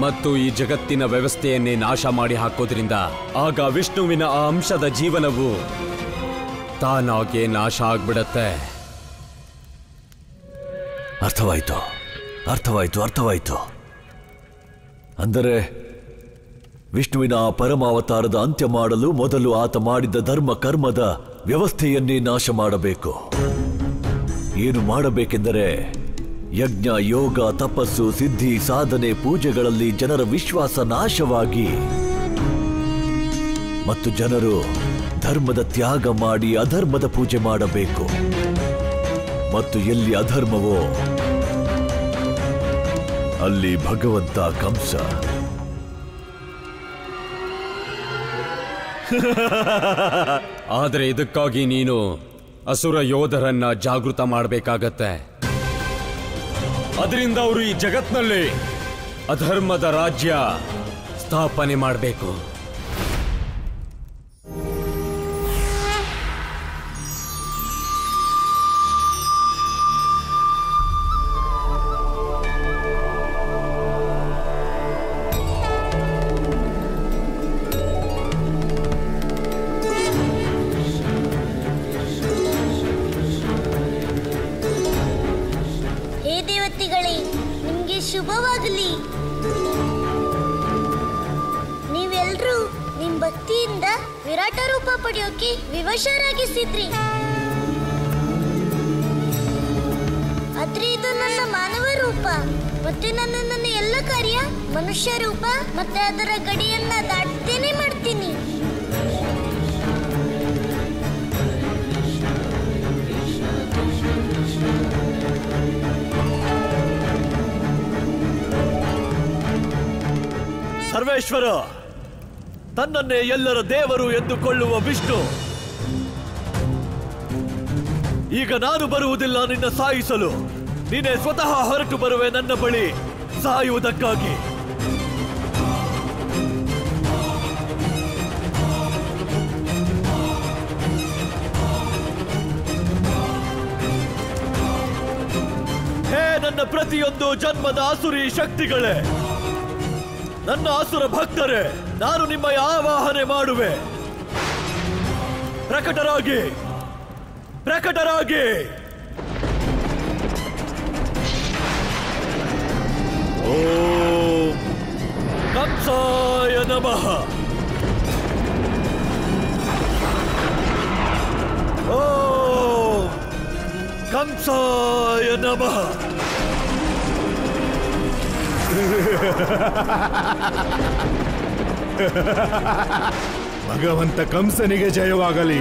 ಮತ್ತು ಈ ಜಗತ್ತಿನ ವ್ಯವಸ್ಥೆಯನ್ನೇ ನಾಶ ಮಾಡಿ ಹಾಕೋದ್ರಿಂದ ಆಗ ವಿಷ್ಣುವಿನ ಆ ಅಂಶದ ಜೀವನವು ತಾನಾಗೆ ನಾಶ ಆಗ್ಬಿಡತ್ತೆ. ಅರ್ಥವಾಯಿತು, ಅರ್ಥವಾಯಿತು, ಅರ್ಥವಾಯಿತು. ಅಂದರೆ ವಿಷ್ಣುವಿನ ಆ ಪರಮಾವತಾರದ ಅಂತ್ಯ ಮಾಡಲು ಮೊದಲು ಆತ ಮಾಡಿದ್ದ ಧರ್ಮ ಕರ್ಮದ ವ್ಯವಸ್ಥೆಯನ್ನೇ ನಾಶ ಮಾಡಬೇಕು. ಏನು ಮಾಡಬೇಕೆಂದರೆ ಯಜ್ಞ, ಯೋಗ, ತಪಸ್ಸು, ಸಿದ್ಧಿ, ಸಾಧನೆ, ಪೂಜೆಗಳಲ್ಲಿ ಜನರ ವಿಶ್ವಾಸ ನಾಶವಾಗಿ ಮತ್ತು ಜನರು ಧರ್ಮದ ತ್ಯಾಗ ಮಾಡಿ ಅಧರ್ಮದ ಪೂಜೆ ಮಾಡಬೇಕು. ಮತ್ತು ಎಲ್ಲಿ ಅಧರ್ಮವೋ ಅಲ್ಲಿ ಭಗವಂತ ಕಂಸ. ಆದರೆ ಇದಕ್ಕಾಗಿ ನೀನು ಅಸುರ ಯೋಧರನ್ನ ಜಾಗೃತ ಮಾಡಬೇಕಾಗತ್ತೆ. ಅದರಿಂದ ಅವರು ಈ ಜಗತ್ನಲ್ಲಿ ಅಧರ್ಮದ ರಾಜ್ಯ ಸ್ಥಾಪನೆ ಮಾಡಬೇಕು. ಶುಭವಾಗಲಿ. ನೀವೆಲ್ರೂ ನಿಮ್ ಭಕ್ತಿಯಿಂದ ವಿರಾಟ ರೂಪ ಪಡೆಯೋಕೆ ವಿವಶರಾಗಿಸಿದ್ರಿ. ಆದ್ರೆ ಇದು ನನ್ನ ಮಾನವ ರೂಪ, ಮತ್ತೆ ನನ್ನ ಎಲ್ಲ ಕಾರ್ಯ ಮನುಷ್ಯ ರೂಪ ಮತ್ತೆ ಅದರ ಗಡಿಯನ್ನ ದಾಟ್ತೇನೆ ಮಾಡ್ತೀನಿ. ಸರ್ವೇಶ್ವರ, ತನ್ನನ್ನೇ ಎಲ್ಲರ ದೇವರು ಎಂದುಕೊಳ್ಳುವ ವಿಷ್ಣು, ಈಗ ನಾನು ಬರುವುದಿಲ್ಲ ನಿನ್ನ ಸಾಯಿಸಲು. ನೀನೇ ಸ್ವತಃ ಹೊರಟು ಬರುವೆ ನನ್ನ ಬಳಿ ಸಾಯುವುದಕ್ಕಾಗಿ. ಹೇ ನನ್ನ ಪ್ರತಿಯೊಂದು ಜನ್ಮದ ಆಸುರಿ ಶಕ್ತಿಗಳೇ, ನನ್ನ ಆಸುರ ಭಕ್ತರೇ, ನಾನು ನಿಮ್ಮ ಆವಾಹನೆ ಮಾಡುವೆ. ಪ್ರಕಟರಾಗಿ, ಪ್ರಕಟರಾಗಿ. ಓಂ ಕಂಸಾಯ ನಮಃ. ಓಂ ಕಂಸಾಯ ನಮಃ. ಭಗವಂತ ಕಂಸನಿಗೆ ಜಯವಾಗಲಿ.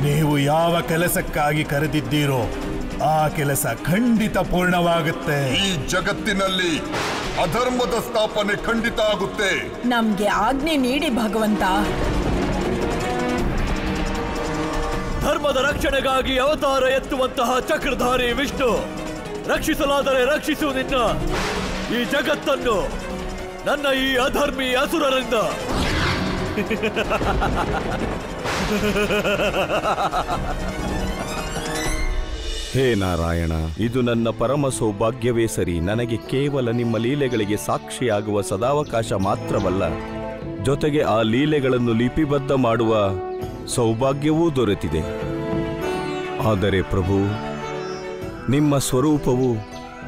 ನೀವು ಯಾವ ಕೆಲಸಕ್ಕಾಗಿ ಕರೆದಿದ್ದೀರೋ ಆ ಕೆಲಸ ಖಂಡಿತ ಪೂರ್ಣವಾಗುತ್ತೆ. ಈ ಜಗತ್ತಿನಲ್ಲಿ ಅಧರ್ಮದ ಸ್ಥಾಪನೆ ಖಂಡಿತ ಆಗುತ್ತೆ. ನಮ್ಗೆ ಆಜ್ಞೆ ನೀಡಿ ಭಗವಂತ. ಧರ್ಮದ ರಕ್ಷಣೆಗಾಗಿ ಅವತಾರ ಎತ್ತುವಂತಹ ಚಕ್ರಧಾರಿ ವಿಷ್ಣು, ರಕ್ಷಿಸಲಾದರೆ ರಕ್ಷಿಸು ನಿನ್ನ ಈ ಜಗತ್ತನ್ನು ನನ್ನ ಈ ಅಧರ್ಮಿ ಅಸುರರಿಂದ. ಹೇ ನಾರಾಯಣ, ಇದು ನನ್ನ ಪರಮ ಸೌಭಾಗ್ಯವೇ ಸರಿ. ನನಗೆ ಕೇವಲ ನಿಮ್ಮ ಲೀಲೆಗಳಿಗೆ ಸಾಕ್ಷಿಯಾಗುವ ಸದಾವಕಾಶ ಮಾತ್ರವಲ್ಲ, ಜೊತೆಗೆ ಆ ಲೀಲೆಗಳನ್ನು ಲಿಪಿಬದ್ಧ ಮಾಡುವ ಸೌಭಾಗ್ಯವೂ ದೊರೆತಿದೆ. ಆದರೆ ಪ್ರಭು, ನಿಮ್ಮ ಸ್ವರೂಪವು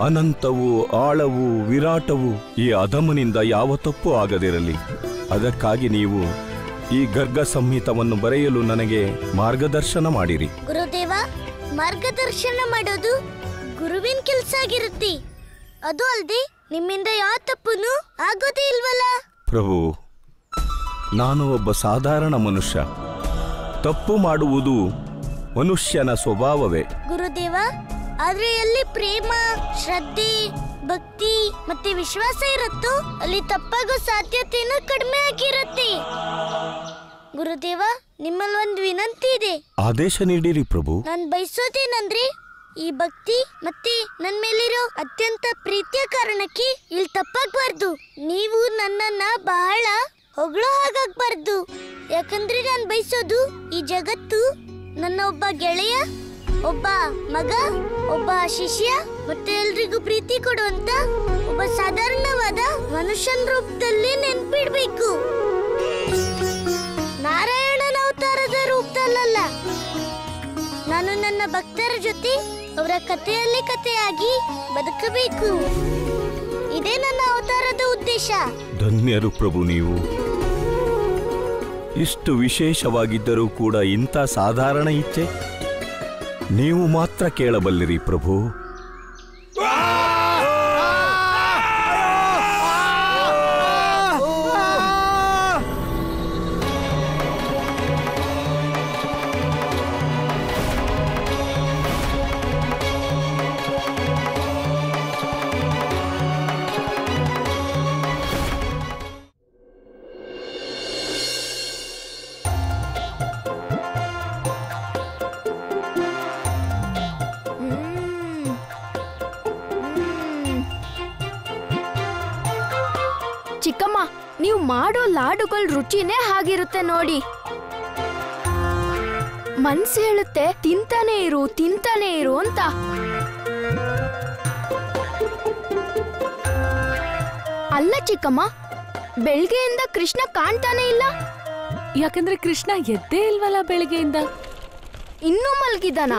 ಅನಂತವೂ ಆಳವೂ ವಿರಾಟವೂ ಈ ಅಧಮನಿಂದ ಯಾವ ತಪ್ಪು ಆಗದಿರಲಿ. ಅದಕ್ಕಾಗಿ ನೀವು ಈ ಗರ್ಗ ಸಂಹಿತವನ್ನು ಬರೆಯಲು ನನಗೆ ಮಾರ್ಗದರ್ಶನ ಮಾಡಿರಿ. ಗುರುದೇವ, ಮಾರ್ಗದರ್ಶನ ಮಾಡೋದು ಗುರುವಿನ ಕೆಲಸ ಆಗಿರುತ್ತೆ. ಅದು ಅಲ್ದೆ ನಿಮ್ಮಿಂದ ಯಾವ ತಪ್ಪುನು ಆಗೋದೇ ಇಲ್ವಲ್ಲ. ಪ್ರಭು, ನಾನು ಒಬ್ಬ ಸಾಧಾರಣ ಮನುಷ್ಯ. ತಪ್ಪು ಮಾಡುವುದು ಮನುಷ್ಯನ ಸ್ವಭಾವವೇ. ಗುರುದೇವ, ಆದ್ರೆ ಎಲ್ಲಿ ಪ್ರೇಮ, ಶ್ರದ್ಧೆ, ಭಕ್ತಿ ಮತ್ತೆ ವಿಶ್ವಾಸ ಇರುತ್ತೋ ಅಲ್ಲಿ ತಪ್ಪಾಗೋ ಸಾಧ್ಯತೆನೂ ಕಡಿಮೆ ಆಗಿರುತ್ತೆ. ಗುರುದೇವ, ನಿಮ್ಮಲ್ಲಿ ಒಂದು ವಿನಂತಿ ಇದೆ. ಆದೇಶ ನೀಡಿರಿ ಪ್ರಭು. ನಾನು ಬಯಸೋದೇನಂದ್ರೆ ಈ ಭಕ್ತಿ ಮತ್ತೆ ನನ್ ಮೇಲಿರೋ ಅತ್ಯಂತ ಪ್ರೀತಿಯ ಕಾರಣಕ್ಕೆ ಇಲ್ಲಿ ತಪ್ಪಾಗ್ಬಾರ್ದು. ನೀವು ನನ್ನನ್ನ ಬಹಳ ಹೊಗಳೋ ಹಾಗಾಗ್ಬಾರ್ದು. ಯಾಕಂದ್ರೆ ನಾನು ಬಯಸೋದು ಈ ಜಗತ್ತು ನನ್ನ ಒಬ್ಬ ಗೆಳೆಯ, ಒಬ್ಬ ಮಗ, ಒಬ್ಬ ಶಿಷ್ಯ ಮತ್ತೆ ಎಲ್ರಿಗೂ ಪ್ರೀತಿ ಕೊಡುವಂತ ಒಬ್ಬ ಸಾಧಾರಣವಾದ ಮನುಷ್ಯನ ರೂಪದಲ್ಲಿ ನೆನ್ಪಿಡ್ಬೇಕು. ನಾರಾಯಣನ ಅವತಾರದ ರೂಪದಲ್ಲ. ನಾನು ನನ್ನ ಭಕ್ತರ ಜೊತೆ ಅವರ ಕಥೆಯಲ್ಲಿ ಕಥೆಯಾಗಿ ಬದುಕಬೇಕು. ಇದೇ ನನ್ನ ಅವತಾರದ ಉದ್ದೇಶ. ಧನ್ಯರು ಪ್ರಭು ನೀವು. ಇಷ್ಟು ವಿಶೇಷವಾಗಿದ್ದರೂ ಕೂಡ ಇಂಥ ಸಾಧಾರಣ ಇಚ್ಛೆ ನೀವು ಮಾತ್ರ ಕೇಳಬಲ್ಲಿರಿ ಪ್ರಭು. ಚಿಕ್ಕಮ್ಮ, ನೀವು ಮಾಡೋ ಲಾಡುಗಳ ರುಚಿನೇ ಹಾಗಿರುತ್ತೆ ನೋಡಿ. ಮನ್ಸು ಹೇಳುತ್ತೆ ತಿಂತಾನೆ ಇರು ಅಂತ. ಅಲ್ಲ ಚಿಕ್ಕಮ್ಮ, ಬೆಳಗ್ಗೆಯಿಂದ ಕೃಷ್ಣ ಕಾಣ್ತಾನೆ ಇಲ್ಲ. ಯಾಕಂದ್ರೆ ಕೃಷ್ಣ ಎದ್ದೇ ಇಲ್ವಲ್ಲ ಬೆಳಗ್ಗೆಯಿಂದ. ಇನ್ನೂ ಮಲ್ಗಿದಾನ?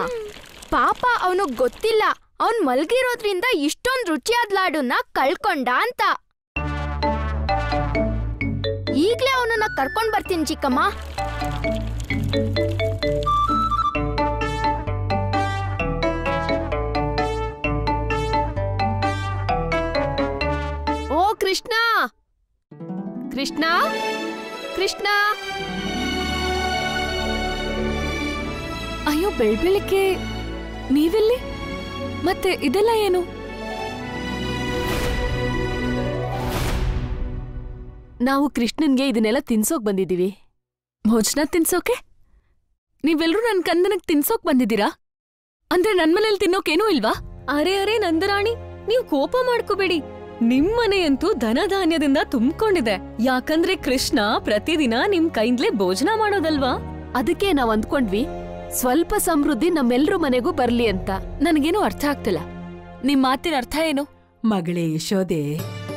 ಪಾಪ, ಅವನು ಗೊತ್ತಿಲ್ಲ ಅವನ್ ಮಲ್ಗಿರೋದ್ರಿಂದ ಇಷ್ಟೊಂದು ರುಚಿಯಾದ ಲಾಡುನ ಕಳ್ಕೊಂಡ ಅಂತ. ಈಗ್ಲೇ ಅವನನ್ನ ಕರ್ಕೊಂಡ್ ಬರ್ತೀನಿ ಚಿಕ್ಕಮ್ಮ. ಓ ಕೃಷ್ಣ, ಕೃಷ್ಣ, ಕೃಷ್ಣ! ಅಯ್ಯೋ, ಬೆಳ್ಬೆಳಿಗ್ಗೆ ನೀವೆಲ್ಲಿ? ಮತ್ತೆ ಇದೆಲ್ಲ ಏನು? ನಾವು ಕೃಷ್ಣನ್ಗೆ ಇದನ್ನೆಲ್ಲ ತಿನ್ಸೋಕ್ ಬಂದಿದೀವಿ. ಭೋಜನ ತಿನ್ಸೋಕೆ? ನೀವೆಲ್ರೂ ನನ್ ಕಂದನಕ್ ತಿನ್ಸೋಕ್ ಬಂದಿದ್ದೀರಾ? ಅಂದ್ರೆ ನನ್ ಮನೇಲಿ ತಿನ್ನೋಕೇನೂ ಇಲ್ವಾ? ಅರೆ ನಂದರಾಣಿ, ನೀವು ಕೋಪ ಮಾಡ್ಕೋಬೇಡಿ. ನಿಮ್ಮನೆಯಂತೂ ಧನಧಾನ್ಯದಿಂದ ತುಂಬಿಕೊಂಡಿದೆ. ಯಾಕಂದ್ರೆ ಕೃಷ್ಣ ಪ್ರತಿದಿನ ನಿಮ್ ಕೈಂದ್ಲೇ ಭೋಜನ ಮಾಡೋದಲ್ವಾ? ಅದಕ್ಕೆ ನಾವ್ ಅಂದ್ಕೊಂಡ್ವಿ ಸ್ವಲ್ಪ ಸಮೃದ್ಧಿ ನಮ್ಮೆಲ್ರ ಮನೆಗೂ ಬರ್ಲಿ ಅಂತ. ನನಗೇನು ಅರ್ಥ ಆಗ್ತಿಲ್ಲ. ನಿಮ್ ಮಾತಿನ ಅರ್ಥ ಏನು? ಮಗಳೇ ಯಶೋದೆ,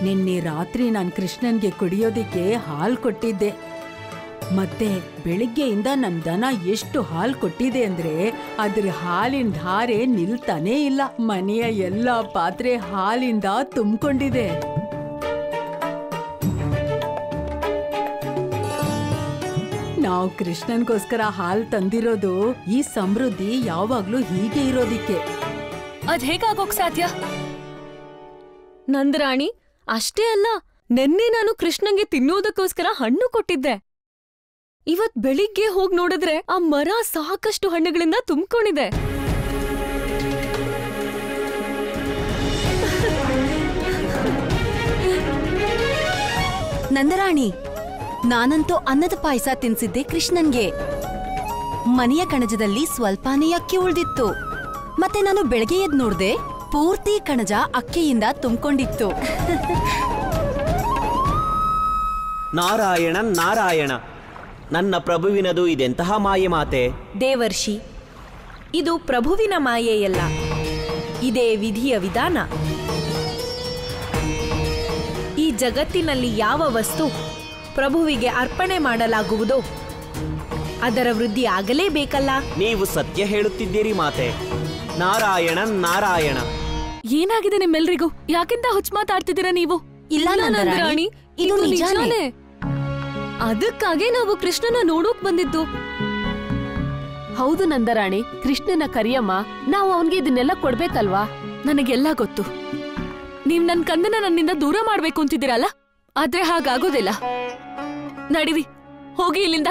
ನಿನ್ನೆ ರಾತ್ರಿ ನಾನ್ ಕೃಷ್ಣನ್ಗೆ ಕುಡಿಯೋದಿಕ್ಕೆ ಹಾಲ್ ಕೊಟ್ಟಿದ್ದೆ. ಮತ್ತೆ ಬೆಳಿಗ್ಗೆಯಿಂದ ನನ್ ದನ ಎಷ್ಟು ಹಾಲ್ ಕೊಟ್ಟಿದೆ ಅಂದ್ರೆ ಅದ್ರ ಹಾಲಿನ ಧಾರೆ ನಿಲ್ತಾನೇ ಇಲ್ಲ. ಮನೆಯ ಎಲ್ಲಾ ಪಾತ್ರೆ ಹಾಲಿಂದ ತುಂಬಿಕೊಂಡಿದೆ. ನಾವು ಕೃಷ್ಣನ್ಗೋಸ್ಕರ ಹಾಲ್ ತಂದಿರೋದು ಈ ಸಮೃದ್ಧಿ ಯಾವಾಗ್ಲೂ ಹೀಗೆ ಇರೋದಿಕ್ಕೆ. ಅದ್ ಹೇಗಾಗೋಕ್ ಸಾಧ್ಯ? ನಂದರಾಣಿ, ಅಷ್ಟೇ ಅಲ್ಲ, ನೆನ್ನೆ ನಾನು ಕೃಷ್ಣಂಗೆ ತಿನ್ನೋದಕ್ಕೋಸ್ಕರ ಹಣ್ಣು ಕೊಟ್ಟಿದ್ದೆ. ಇವತ್ ಬೆಳಿಗ್ಗೆ ಹೋಗ್ ನೋಡಿದ್ರೆ ಆ ಮರ ಸಾಕಷ್ಟು ಹಣ್ಣುಗಳಿಂದ ತುಂಬಿಕೊಂಡಿದೆ. ನಂದರಾಣಿ, ನಾನಂತೂ ಅನ್ನದ ಪಾಯಸ ತಿನ್ಸಿದ್ದೆ ಕೃಷ್ಣನ್ಗೆ. ಮನೆಯ ಕಣಜದಲ್ಲಿ ಸ್ವಲ್ಪನೇ ಅಕ್ಕಿ ಉಳ್ದಿತ್ತು. ಮತ್ತೆ ನಾನು ಬೆಳಗ್ಗೆ ಎದ್ದು ನೋಡ್ದೆ, ಪೂರ್ತಿ ಕಣಜ ಅಕ್ಕಿಯಿಂದ ತುಂಬಿಕೊಂಡಿತ್ತು. ನಾರಾಯಣ ನಾರಾಯಣ, ನನ್ನ ಪ್ರಭುವಿನದು ಇದೆಂತಹ ಮಾಯೆ ಮಾತೆ. ದೇವರ್ಷಿ, ಇದು ಪ್ರಭುವಿನ ಮಾಯೆಯಲ್ಲ, ಇದೇ ವಿಧಿಯ ವಿಧಾನ. ಈ ಜಗತ್ತಿನಲ್ಲಿ ಯಾವ ವಸ್ತು ಪ್ರಭುವಿಗೆ ಅರ್ಪಣೆ ಮಾಡಲಾಗುವುದೋ ಅದರ ವೃದ್ಧಿ ಆಗಲೇಬೇಕಲ್ಲ. ನೀವು ಸತ್ಯ ಹೇಳುತ್ತಿದ್ದೀರಿ ಮಾತೆ. ನಾರಾಯಣ ನಾರಾಯಣ. ಏನಾಗಿದೆ ನಿಮ್ಮೆಲ್ರಿಗೂ? ಯಾಕಿಂತ ಹುಚ್ಚ ಮಾತಾಡ್ತಿದ್ದೀರಾ ನೀವು? ಇಲ್ಲ ನಂದರಾಣಿ, ಇದು ನಿಜಾನೇ. ಅದಕ್ಕಾಗೆ ನಾವು ಕೃಷ್ಣನ ನೋಡೋಕ್ ಬಂದಿದ್ದು. ಹೌದು ನಂದರಾಣಿ, ಕೃಷ್ಣನ ಕರಿಯಮ್ಮ. ನಾವು ಅವನ್ಗೆ ಇದನ್ನೆಲ್ಲ ಕೊಡ್ಬೇಕಲ್ವಾ? ನನಗೆಲ್ಲ ಗೊತ್ತು. ನೀವ್ ನನ್ ಕಂದನ ನನ್ನಿಂದ ದೂರ ಮಾಡ್ಬೇಕು ಅಂತಿದ್ದೀರಲ್ಲ, ಆದ್ರೆ ಹಾಗಾಗೋದಿಲ್ಲ. ನಡೀರಿ, ಹೋಗಿ ಇಲ್ಲಿಂದ.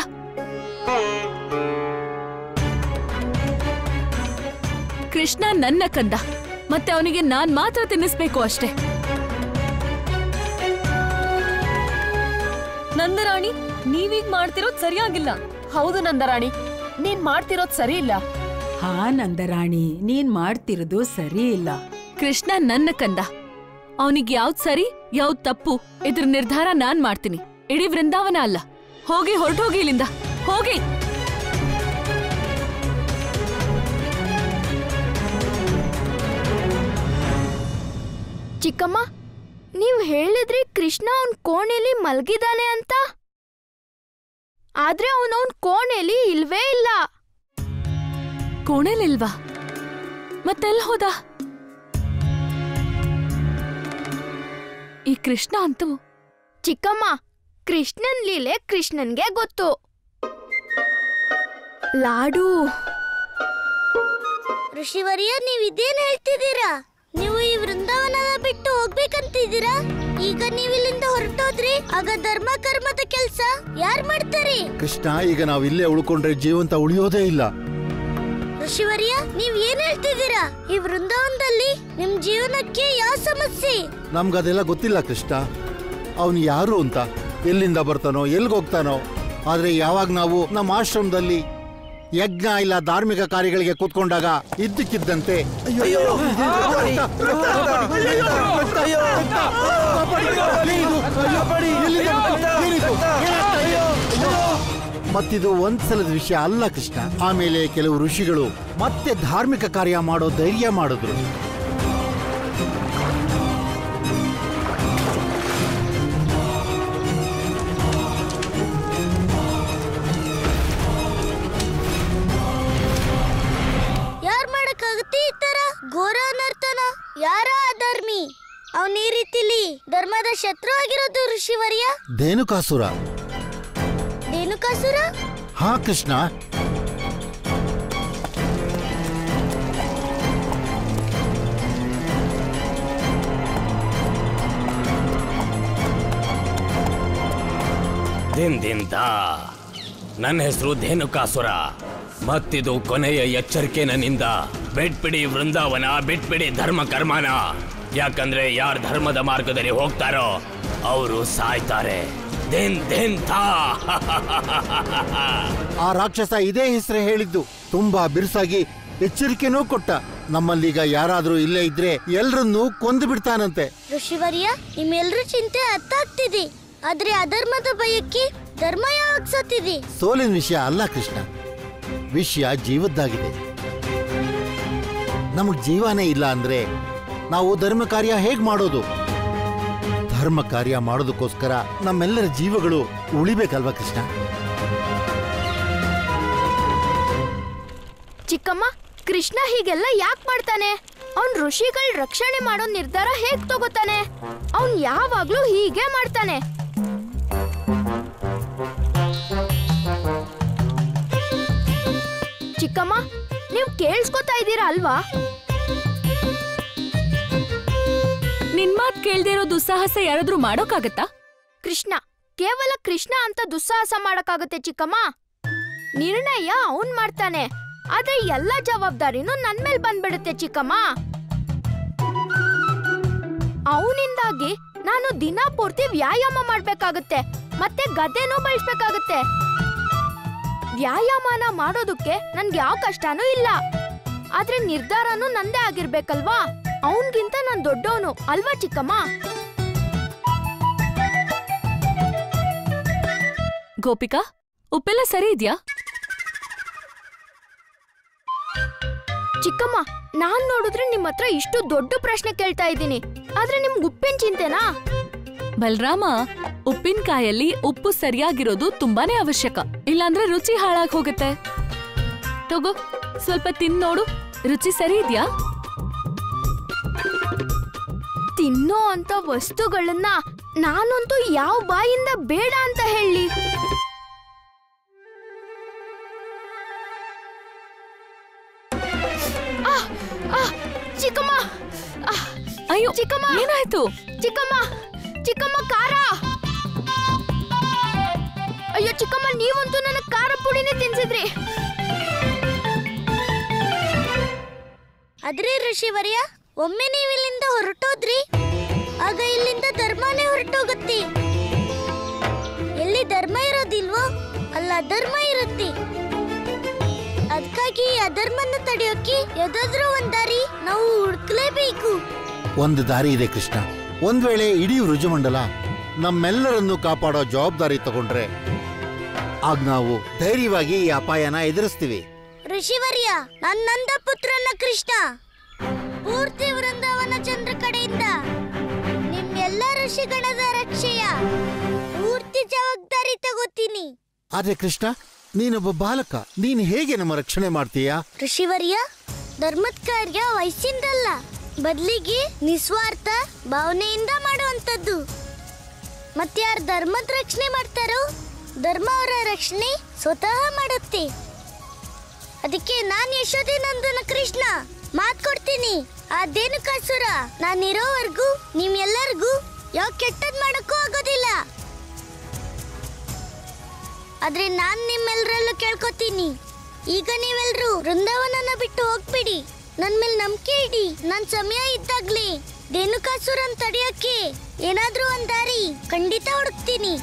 ಕೃಷ್ಣ ನನ್ನ ಕಂದ, ಮತ್ತೆ ಅವನಿಗೆ ನಾನ್ ಮಾತ್ರ ತಿನ್ನಿಸ್ಬೇಕು ಅಷ್ಟೇ. ನಂದರಾಣಿ, ನೀವೀಗ ಮಾಡ್ತಿರೋದ್ ಸರಿಯಾಗಿಲ್ಲ. ಹೌದು ನಂದರಾಣಿ, ನೀನ್ ಮಾಡ್ತಿರೋದ್ ಸರಿ ಇಲ್ಲ. ಹಾ ನಂದರಾಣಿ, ನೀನ್ ಮಾಡ್ತಿರೋದು ಸರಿ ಇಲ್ಲ. ಕೃಷ್ಣ ನನ್ನ ಕಂದ, ಅವನಿಗೆ ಯಾವ್ದ್ ಸರಿ ಯಾವ್ದ್ ತಪ್ಪು ಇದ್ರ ನಿರ್ಧಾರ ನಾನ್ ಮಾಡ್ತೀನಿ, ಇಡೀ ವೃಂದಾವನ ಅಲ್ಲ. ಹೋಗಿ ಹೊರಟೋಗಿ ಇಲ್ಲಿಂದ, ಹೋಗಿ. ಚಿಕ್ಕಮ್ಮ, ನೀವ್ ಹೇಳಿದ್ರಿ ಕೃಷ್ಣ ಅವನ್ ಕೋಣೆಲಿ ಮಲ್ಗಿದಾನೆ ಅಂತ, ಆದ್ರೆ ಅವನ್ ಕೋಣೆಲಿ ಇಲ್ವೇ ಇಲ್ಲ. ಕೋಣೆಲಿಲ್ವಾ? ಮತ್ತೆಲ್ ಹೋದ ಈ ಕೃಷ್ಣ ಅಂತೂ? ಚಿಕ್ಕಮ್ಮ, ಕೃಷ್ಣನ್ ಲೀಲೆ ಕೃಷ್ಣನ್ಗೆ ಗೊತ್ತು. ಲಾಡು. ಋಷಿವರ್ಯ, ನೀವ್ ಇದೇನ್ ಹೇಳ್ತಿದ್ದೀರಾ? ನೀವು ಈ ವೃಂದಾವನದ ಬಿಟ್ಟು ಹೋಗ್ಬೇಕಂತಿದ್ದೀರಾ? ಈಗ ನೀವ್ ಇಲ್ಲಿಂದ ಹೊರಟೋದ್ರಿ, ಆಗ ಧರ್ಮ ಕರ್ಮದ ಕೆಲ್ಸ ಯಾರ್ ಮಾಡ್ತಾರೆ? ಕೃಷ್ಣ, ಈಗ ನಾವ್ ಇಲ್ಲೇ ಉಳ್ಕೊಂಡ್ರೆ ಜೀವಂತ ಉಳಿಯೋದೇ ಇಲ್ಲ. ಋಷಿವರ್ಯ, ನೀವ್ ಏನ್ ಹೇಳ್ತಿದ್ದೀರಾ? ಈ ವೃಂದಾವನದಲ್ಲಿ ನಿಮ್ ಜೀವನಕ್ಕೆ ಯಾವ ಸಮಸ್ಯೆ? ನಮ್ಗದೆಲ್ಲ ಗೊತ್ತಿಲ್ಲ ಕೃಷ್ಣ. ಅವನು ಯಾರು ಅಂತ, ಎಲ್ಲಿಂದ ಬರ್ತಾನೋ, ಎಲ್ಗೋಗ್ತಾನೋ. ಆದ್ರೆ ಯಾವಾಗ ನಾವು ನಮ್ಮ ಆಶ್ರಮದಲ್ಲಿ ಯಜ್ಞ ಇಲ್ಲ ಧಾರ್ಮಿಕ ಕಾರ್ಯಗಳಿಗೆ ಕೂತ್ಕೊಂಡಾಗ ಇದ್ದಕ್ಕಿದ್ದಂತೆ ಮತ್ತಿದು ಒಂದ್ಸಲದ ವಿಷಯ ಅಲ್ಲ ಕೃಷ್ಣ. ಆಮೇಲೆ ಕೆಲವು ಋಷಿಗಳು ಮತ್ತೆ ಧಾರ್ಮಿಕ ಕಾರ್ಯ ಮಾಡೋ ಧೈರ್ಯ ಮಾಡಿದ್ರು. ಘೋರ ಅನರ್ಥನ? ಯಾರ ಅಧರ್ಮಿ? ಅವನ ಈ ರೀತಿಲಿ ಧರ್ಮದ ಶತ್ರು ಆಗಿರೋದು ಋಷಿವರ್ಯ? ಧೇನುಕಾಸುರ. ಧೇನುಕಾಸುರ? ಹಾ ಕೃಷ್ಣ. ದಿಂದ ನನ್ನ ಹೆಸರು ಧೇನುಕಾಸುರ. ಮತ್ತಿದು ಕೊನೆಯ ಎಚ್ಚರಿಕೆ ನನ್ನಿಂದ. ಬಿಟ್ಬಿಡಿ ವೃಂದಾವನ, ಬಿಟ್ಬಿಡಿ ಧರ್ಮ ಕರ್ಮನ. ಯಾಕಂದ್ರೆ ಯಾರು ಧರ್ಮದ ಮಾರ್ಗದಲ್ಲಿ ಹೋಗ್ತಾರೋ ಅವರು ಸಾಯ್ತಾರೆ. ಆ ರಾಕ್ಷಸ ಇದೇ ಹೆಸರೇ ಹೇಳಿದ್ದು. ತುಂಬಾ ಬಿರುಸಾಗಿ ಎಚ್ಚರಿಕೆನೂ ಕೊಟ್ಟ. ನಮ್ಮಲ್ಲೀಗ ಯಾರಾದ್ರೂ ಇಲ್ಲೇ ಇದ್ರೆ ಎಲ್ರನ್ನೂ ಕೊಂದು ಬಿಡ್ತಾನಂತೆ. ಋಷಿವರ್ಯ, ನಿಮ್ಮೆಲ್ರ ಚಿಂತೆ ಅರ್ಥ ಆಗ್ತಿದೆ. ಆದ್ರೆ ಅಧರ್ಮದ ಭಯಕ್ಕೆ ಧರ್ಮ ಯಾವಾಗ ಸತ್ತಿದೆ? ಸೋಲಿನ ವಿಷಯ ಅಲ್ಲ ಕೃಷ್ಣ, ವಿಷಯ ಜೀವದ್ದಾಗಿದೆ. ನಮಗ್ ಜೀವನೇ ಇಲ್ಲ ಅಂದ್ರೆ ನಾವು ಧರ್ಮ ಕಾರ್ಯ ಹೇಗ್ ಮಾಡೋದು? ಧರ್ಮ ಕಾರ್ಯ ಮಾಡೋದಕ್ಕೋಸ್ಕರ ನಮ್ಮೆಲ್ಲರ ಜೀವಗಳು ಉಳಿಬೇಕಲ್ವಾ ಕೃಷ್ಣ? ಚಿಕ್ಕಮ್ಮ, ಕೃಷ್ಣ ಹೀಗೆಲ್ಲ ಯಾಕೆ ಮಾಡ್ತಾನೆ? ಅವನ್ ಋಷಿಗಳ ರಕ್ಷಣೆ ಮಾಡೋ ನಿರ್ಧಾರ ಹೇಗ್ ತಗೋತಾನೆ? ಅವನ್ ಯಾವಾಗ್ಲೂ ಹೀಗೆ ಮಾಡ್ತಾನೆ. ಚಿಕ್ಕಮ್ಮ, ನೀವು ಕೇಳಿಸ್ಕೊತಾ ಇದ್ದೀರಾ ಅಲ್ವಾ? ನಿನ್ ಮಾತ್ ಕೇಳ್ದೇ ಇರೋ ದುಸ್ಸಾಹಸ ಯಾರಾದ್ರೂ ಮಾಡೋಕ್ಕಾಗತ್ತಾ? ಕೃಷ್ಣ, ಕೇವಲ ಕೃಷ್ಣ ಅಂತ ದುಸ್ಸಾಹಸ ಮಾಡಕ್ಕಾಗತ್ತೆ ಚಿಕ್ಕಮ್ಮ? ನಿರ್ಣಯ ಅವನ್ ಮಾಡ್ತಾನೆ, ಆದ್ರೆ ಎಲ್ಲ ಜವಾಬ್ದಾರಿನೂ ನನ್ ಮೇಲ್ ಬಂದ್ಬಿಡುತ್ತೆ ಚಿಕ್ಕಮ್ಮ. ಅವನಿಂದಾಗಿ ನಾನು ದಿನ ಪೂರ್ತಿ ವ್ಯಾಯಾಮ ಮಾಡ್ಬೇಕಾಗುತ್ತೆ, ಮತ್ತೆ ಗದ್ದೆನೂ ಬಳಸ್ಬೇಕಾಗುತ್ತೆ. ವ್ಯಾಯಾಮನ ಮಾಡೋದಕ್ಕೆ ನನ್ಗೆ ಯಾವ ಕಷ್ಟನೂ ಇಲ್ಲ, ಆದ್ರೆ ನಿರ್ಧಾರನೂ ನಂದೇ ಆಗಿರ್ಬೇಕಲ್ವಾ? ಅವನ್ಗಿಂತ ನಾನ್ ದೊಡ್ಡವನು ಅಲ್ವಾ ಚಿಕ್ಕಮ್ಮ? ಗೋಪಿಕಾ, ಉಪ್ಪೆಲ್ಲ ಸರಿ ಇದ್ಯಾ? ಚಿಕ್ಕಮ್ಮ, ನಾನ್ ನೋಡಿದ್ರೆ ನಿಮ್ ಹತ್ರ ಇಷ್ಟು ದೊಡ್ಡ ಪ್ರಶ್ನೆ ಕೇಳ್ತಾ ಇದ್ದೀನಿ, ಆದ್ರೆ ನಿಮ್ಗೆ ಉಪ್ಪಿನ ಚಿಂತೆನಾ? ಬಲರಾಮ, ಉಪ್ಪಿನಕಾಯಲ್ಲಿ ಉಪ್ಪು ಸರಿಯಾಗಿರೋದು ತುಂಬಾನೇ ಅವಶ್ಯಕ, ಇಲ್ಲಾಂದ್ರೆ ರುಚಿ ಹಾಳಾಗಿ ಹೋಗುತ್ತೆ. ತಗೋ, ಸ್ವಲ್ಪ ತಿಂದ್ ನೋಡು, ರುಚಿ ಸರಿ ಇದ್ಯಾ? ತಿನ್ನೋ ಅಂತ ವಸ್ತುಗಳನ್ನ ನಾನಂತೂ ಯಾವ ಬಾಯಿಂದ ಬೇಡ ಅಂತ ಹೇಳಿ. ಚಿಕ್ಕಮ್ಮ, ಅಯ್ಯೋ ಚಿಕ್ಕಮ್ಮ, ಏನಾಯ್ತು? ಚಿಕ್ಕಮ್ಮ, ಚಿಕ್ಕಮ್ಮ, ಖಾರ! ಅಯ್ಯೋ ಚಿಕ್ಕಮ್ಮ, ನೀವಂತೂ ನನ್ನ ಖಾರ ಪುಡಿನೇ ತಿನ್ಸಿದ್ರಿ. ಆದ್ರೆ ಋಷಿವರ್ಯ, ಒಮ್ಮೆ ನೀವು ಇಲ್ಲಿಂದ ಹೊರಟೋದ್ರಿ, ಆಗ ಇಲ್ಲಿಂದ ಧರ್ಮನೇ ಹೊರಟೋಗುತ್ತೆ. ಎಲ್ಲಿ ಧರ್ಮ ಇರೋದಿಲ್ವೋ ಅಲ್ಲ ಅಧರ್ಮ ಇರುತ್ತೆ. ಅದಕ್ಕಾಗಿ ಅಧರ್ಮನ ತಡೆಯೋಕೆ ಯಾವ್ದಾದ್ರೂ ಒಂದ್ ದಾರಿ ನಾವು ಹುಡುಕ್ಲೇಬೇಕು. ಒಂದು ದಾರಿ ಇದೆ ಕೃಷ್ಣ. ಒಂದ್ ವೇಳೆ ಇಡೀ ಋಜುಮಂಡಲ ನಮ್ಮೆಲ್ಲರನ್ನು ಕಾಪಾಡೋ ಜವಾಬ್ದಾರಿ ತಗೊಂಡ್ರೆ ಆಗ ನಾವು ಧೈರ್ಯವಾಗಿ ಈ ಅಪಾಯನ ಎದುರಿಸ್ತೀವಿ. ಋಷಿವರ್ಯ, ನನ್ನ ಪುತ್ರನ ಕೃಷ್ಣ ಪೂರ್ತಿ ವೃಂದಾವನ ಚಂದ್ರ ಕಡೆಯಿಂದ ನಿಮ್ಮೆಲ್ಲ ಋಷಿಗಣದ ರಕ್ಷೆಯ ಪೂರ್ತಿ ಜವಾಬ್ದಾರಿ ತಗೋತೀನಿ. ಆದ್ರೆ ಕೃಷ್ಣ, ನೀನೊಬ್ಬ ಬಾಲಕ, ನೀನು ಹೇಗೆ ನಮ್ಮ ರಕ್ಷಣೆ ಮಾಡ್ತೀಯಾ? ಋಷಿವರ್ಯ, ಧರ್ಮದ ಕಾರ್ಯ ವಯಸ್ಸಿಂದಲ್ಲ, ಬದಲಿಗೆ ನಿಸ್ವಾರ್ಥ ಭಾವನೆಯಿಂದ ಮಾಡುವಂಥದ್ದು. ಮತ್ತೆ ಯಾರು ಧರ್ಮದ ರಕ್ಷಣೆ ಮಾಡ್ತಾರೋ ಧರ್ಮ ಅವರ ರಕ್ಷಣೆ ಸ್ವತಃ ಮಾಡುತ್ತೆ. ಅದಕ್ಕೆ ನಾನು ಯಶೋದೆ ನಂದನ ಕೃಷ್ಣ ಮಾತ್ ಕೊಡ್ತೀನಿ, ಆ ಧೇನುಕಾಸುರ ನಾನಿರೋವರೆಗೂ ನಿಮ್ಮೆಲ್ಲರಿಗೂ ಯಾವ ಕೆಟ್ಟದ್ ಮಾಡಕ್ಕೂ ಆಗೋದಿಲ್ಲ. ಆದ್ರೆ ನಾನ್ ನಿಮ್ಮೆಲ್ಲರಲ್ಲೂ ಕೇಳ್ಕೊತೀನಿ, ಈಗ ನೀವೆಲ್ಲರೂ ವೃಂದಾವನನ ಬಿಟ್ಟು ಹೋಗ್ಬಿಡಿ. ನನ್ ಮೇಲೆ ನಂಬಿಕೆ ಇಡಿ. ನನ್ ಸಮಯ ಇದ್ದಾಗ್ಲೇ ಧೇನುಕಾಸುರನ್ ತಡೆಯೋಕೆ ಏನಾದ್ರೂ ಒಂದ್ ದಾರಿ ಖಂಡಿತ ಹುಡುಕ್ತೀನಿ.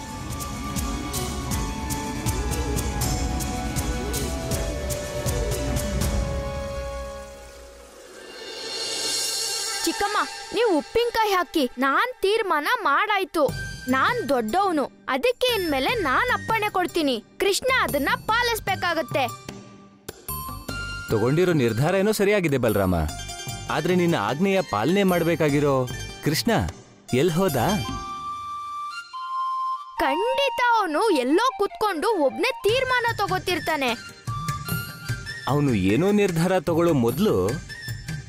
ಚಿಕ್ಕಮ್ಮ, ನೀವು ಉಪ್ಪಿನಕಾಯಿ ಹಾಕಿ. ನಾನ್ ತೀರ್ಮಾನ ಮಾಡಾಯ್ತು. ನಾನ್ ದೊಡ್ಡವನು, ಅದಕ್ಕೆ ಇನ್ಮೇಲೆ ನಾನ್ ಅಪ್ಪಣೆ ಕೊಡ್ತೀನಿ. ಕೃಷ್ಣ ಅದನ್ನ ಪಾಲಿಸ್ಬೇಕಾಗತ್ತೆ. ತಗೊಂಡಿರೋ ನಿರ್ಧಾರ ಏನೋ ಸರಿಯಾಗಿದೆ ಬಲರಾಮ, ಆದ್ರೆ ನಿನ್ನ ಆಜ್ಞೆಯ ಪಾಲನೆ ಮಾಡ್ಬೇಕಾಗಿರೋ ಕೃಷ್ಣ ಎಲ್ ಹೋದ? ಖಂಡಿತ ಅವನು ಎಲ್ಲೋ ಕುತ್ಕೊಂಡು ಒಬ್ನೇ ತೀರ್ಮಾನ ತಗೋತಿರ್ತಾನೆ. ಅವನು ಏನೋ ನಿರ್ಧಾರ ತಗೊಳ್ಳೋ ಮೊದ್ಲು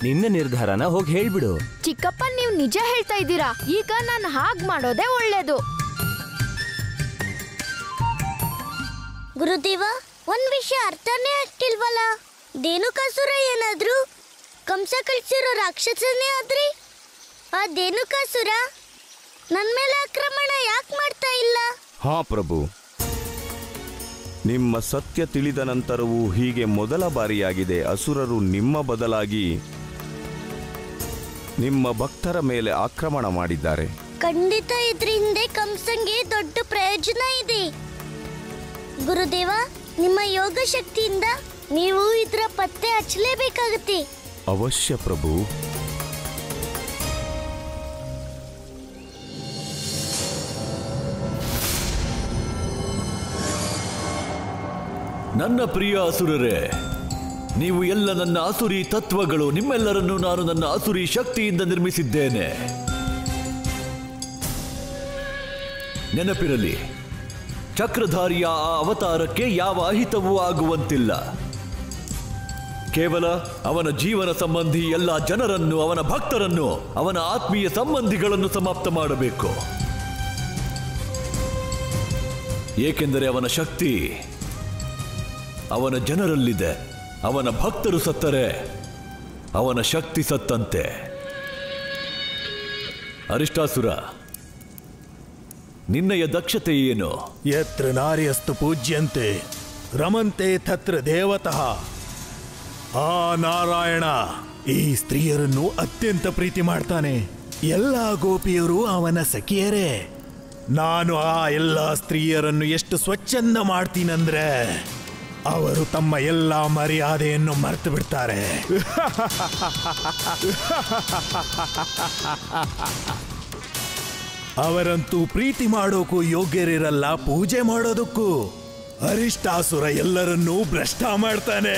ನಿನ್ನ ನಿರ್ಧಾರನ ಹೋಗಿ ಹೇಳ್ಬಿಡು. ಚಿಕ್ಕಪ್ಪ, ನೀವು ನಿಜ ಹೇಳ್ತಾ ಇದ್ದೀರಾ. ಈಗ ನಾನು ಹಾಗ್ ಮಾಡೋದೇ ಒಳ್ಳೇದು. ಗುರುದೇವ, ಒಂದ್ ವಿಷಯ ಅರ್ಥನೇ ಆಗ್ತಿಲ್ವಲ್ಲ. ಧೇನುಕಾಸುರ ಏನಾದ್ರೂ ಕಂಸ ಕಳ್ಸಿರೋ ರಾಕ್ಷಸನೇ ಆದ್ರಿ, ಆ ಧೇನುಕಾಸುರ ನನ್ ಮೇಲೆ ಆಕ್ರಮಣ ಯಾಕೆ ಮಾಡ್ತಾ ಇಲ್ಲ? ಹಾ ಪ್ರಭು, ನಿಮ್ಮ ಸತ್ಯ ತಿಳಿದ ನಂತರವೂ ಹೀಗೆ ಮೊದಲ ಬಾರಿಯಾಗಿದೆ ಅಸುರರು ನಿಮ್ಮ ಬದಲಾಗಿ ನಿಮ್ಮ ಭಕ್ತರ ಮೇಲೆ ಆಕ್ರಮಣ ಮಾಡಿದ್ದಾರೆ. ಖಂಡಿತ ಇದ್ರ ಹಿಂದೆ ಕಂಸಂಗೆ ದೊಡ್ಡ ಪ್ರಯೋಜನ ಇದೆ. ಗುರುದೇವ, ನಿಮ್ಮ ಯೋಗ ಶಕ್ತಿಯಿಂದ ನೀವು ಇದರ ಪತ್ತೆ ಹಚ್ಚಲೇಬೇಕಾಗತ್ತೆ. ಅವಶ್ಯ ಪ್ರಭು. ನನ್ನ ಪ್ರಿಯ ಅಸುರರೇ, ನೀವು ಎಲ್ಲ ನನ್ನ ಅಸುರಿ ತತ್ವಗಳು. ನಿಮ್ಮೆಲ್ಲರನ್ನು ನಾನು ನನ್ನ ಅಸುರಿ ಶಕ್ತಿಯಿಂದ ನಿರ್ಮಿಸಿದ್ದೇನೆ. ನೆನಪಿರಲಿ, ಚಕ್ರಧಾರಿಯ ಆ ಅವತಾರಕ್ಕೆ ಯಾವ ಅಹಿತವೂ ಆಗುವಂತಿಲ್ಲ. ಕೇವಲ ಅವನ ಜೀವನ ಸಂಬಂಧಿ ಎಲ್ಲ ಜನರನ್ನು, ಅವನ ಭಕ್ತರನ್ನು, ಅವನ ಆತ್ಮೀಯ ಸಂಬಂಧಿಗಳನ್ನು ಸಮಾಪ್ತ ಮಾಡಬೇಕು. ಏಕೆಂದರೆ ಅವನ ಶಕ್ತಿ ಅವನ ಜನರಲ್ಲಿದೆ. ಅವನ ಭಕ್ತರು ಸತ್ತರೆ ಅವನ ಶಕ್ತಿ ಸತ್ತಂತೆ. ಅರಿಷ್ಟಾಸುರ, ನಿನ್ನಯ ದಕ್ಷತೆ ಏನು? ಯತ್ರ ನಾರ್ಯಸ್ತು ಪೂಜ್ಯಂತೆ ರಮಂತೆ ತತ್ರ ದೇವತಃ. ಆ ನಾರಾಯಣ ಈ ಸ್ತ್ರೀಯರನ್ನು ಅತ್ಯಂತ ಪ್ರೀತಿ ಮಾಡ್ತಾನೆ. ಎಲ್ಲ ಗೋಪಿಯರು ಅವನ ಸಖಿಯರೇ. ನಾನು ಆ ಎಲ್ಲ ಸ್ತ್ರೀಯರನ್ನು ಎಷ್ಟು ಸ್ವಚ್ಛಂದ ಮಾಡ್ತೀನಂದ್ರೆ ಅವರು ತಮ್ಮ ಎಲ್ಲ ಮರ್ಯಾದೆಯನ್ನು ಮರೆತು ಬಿಡ್ತಾರೆ. ಅವರಂತೂ ಪ್ರೀತಿ ಮಾಡೋಕ್ಕೂ ಯೋಗ್ಯರಿರಲ್ಲ, ಪೂಜೆ ಮಾಡೋದಕ್ಕೂ. ಅರಿಷ್ಟಾಸುರ ಎಲ್ಲರನ್ನೂ ಭ್ರಷ್ಟ ಮಾಡ್ತಾನೆ.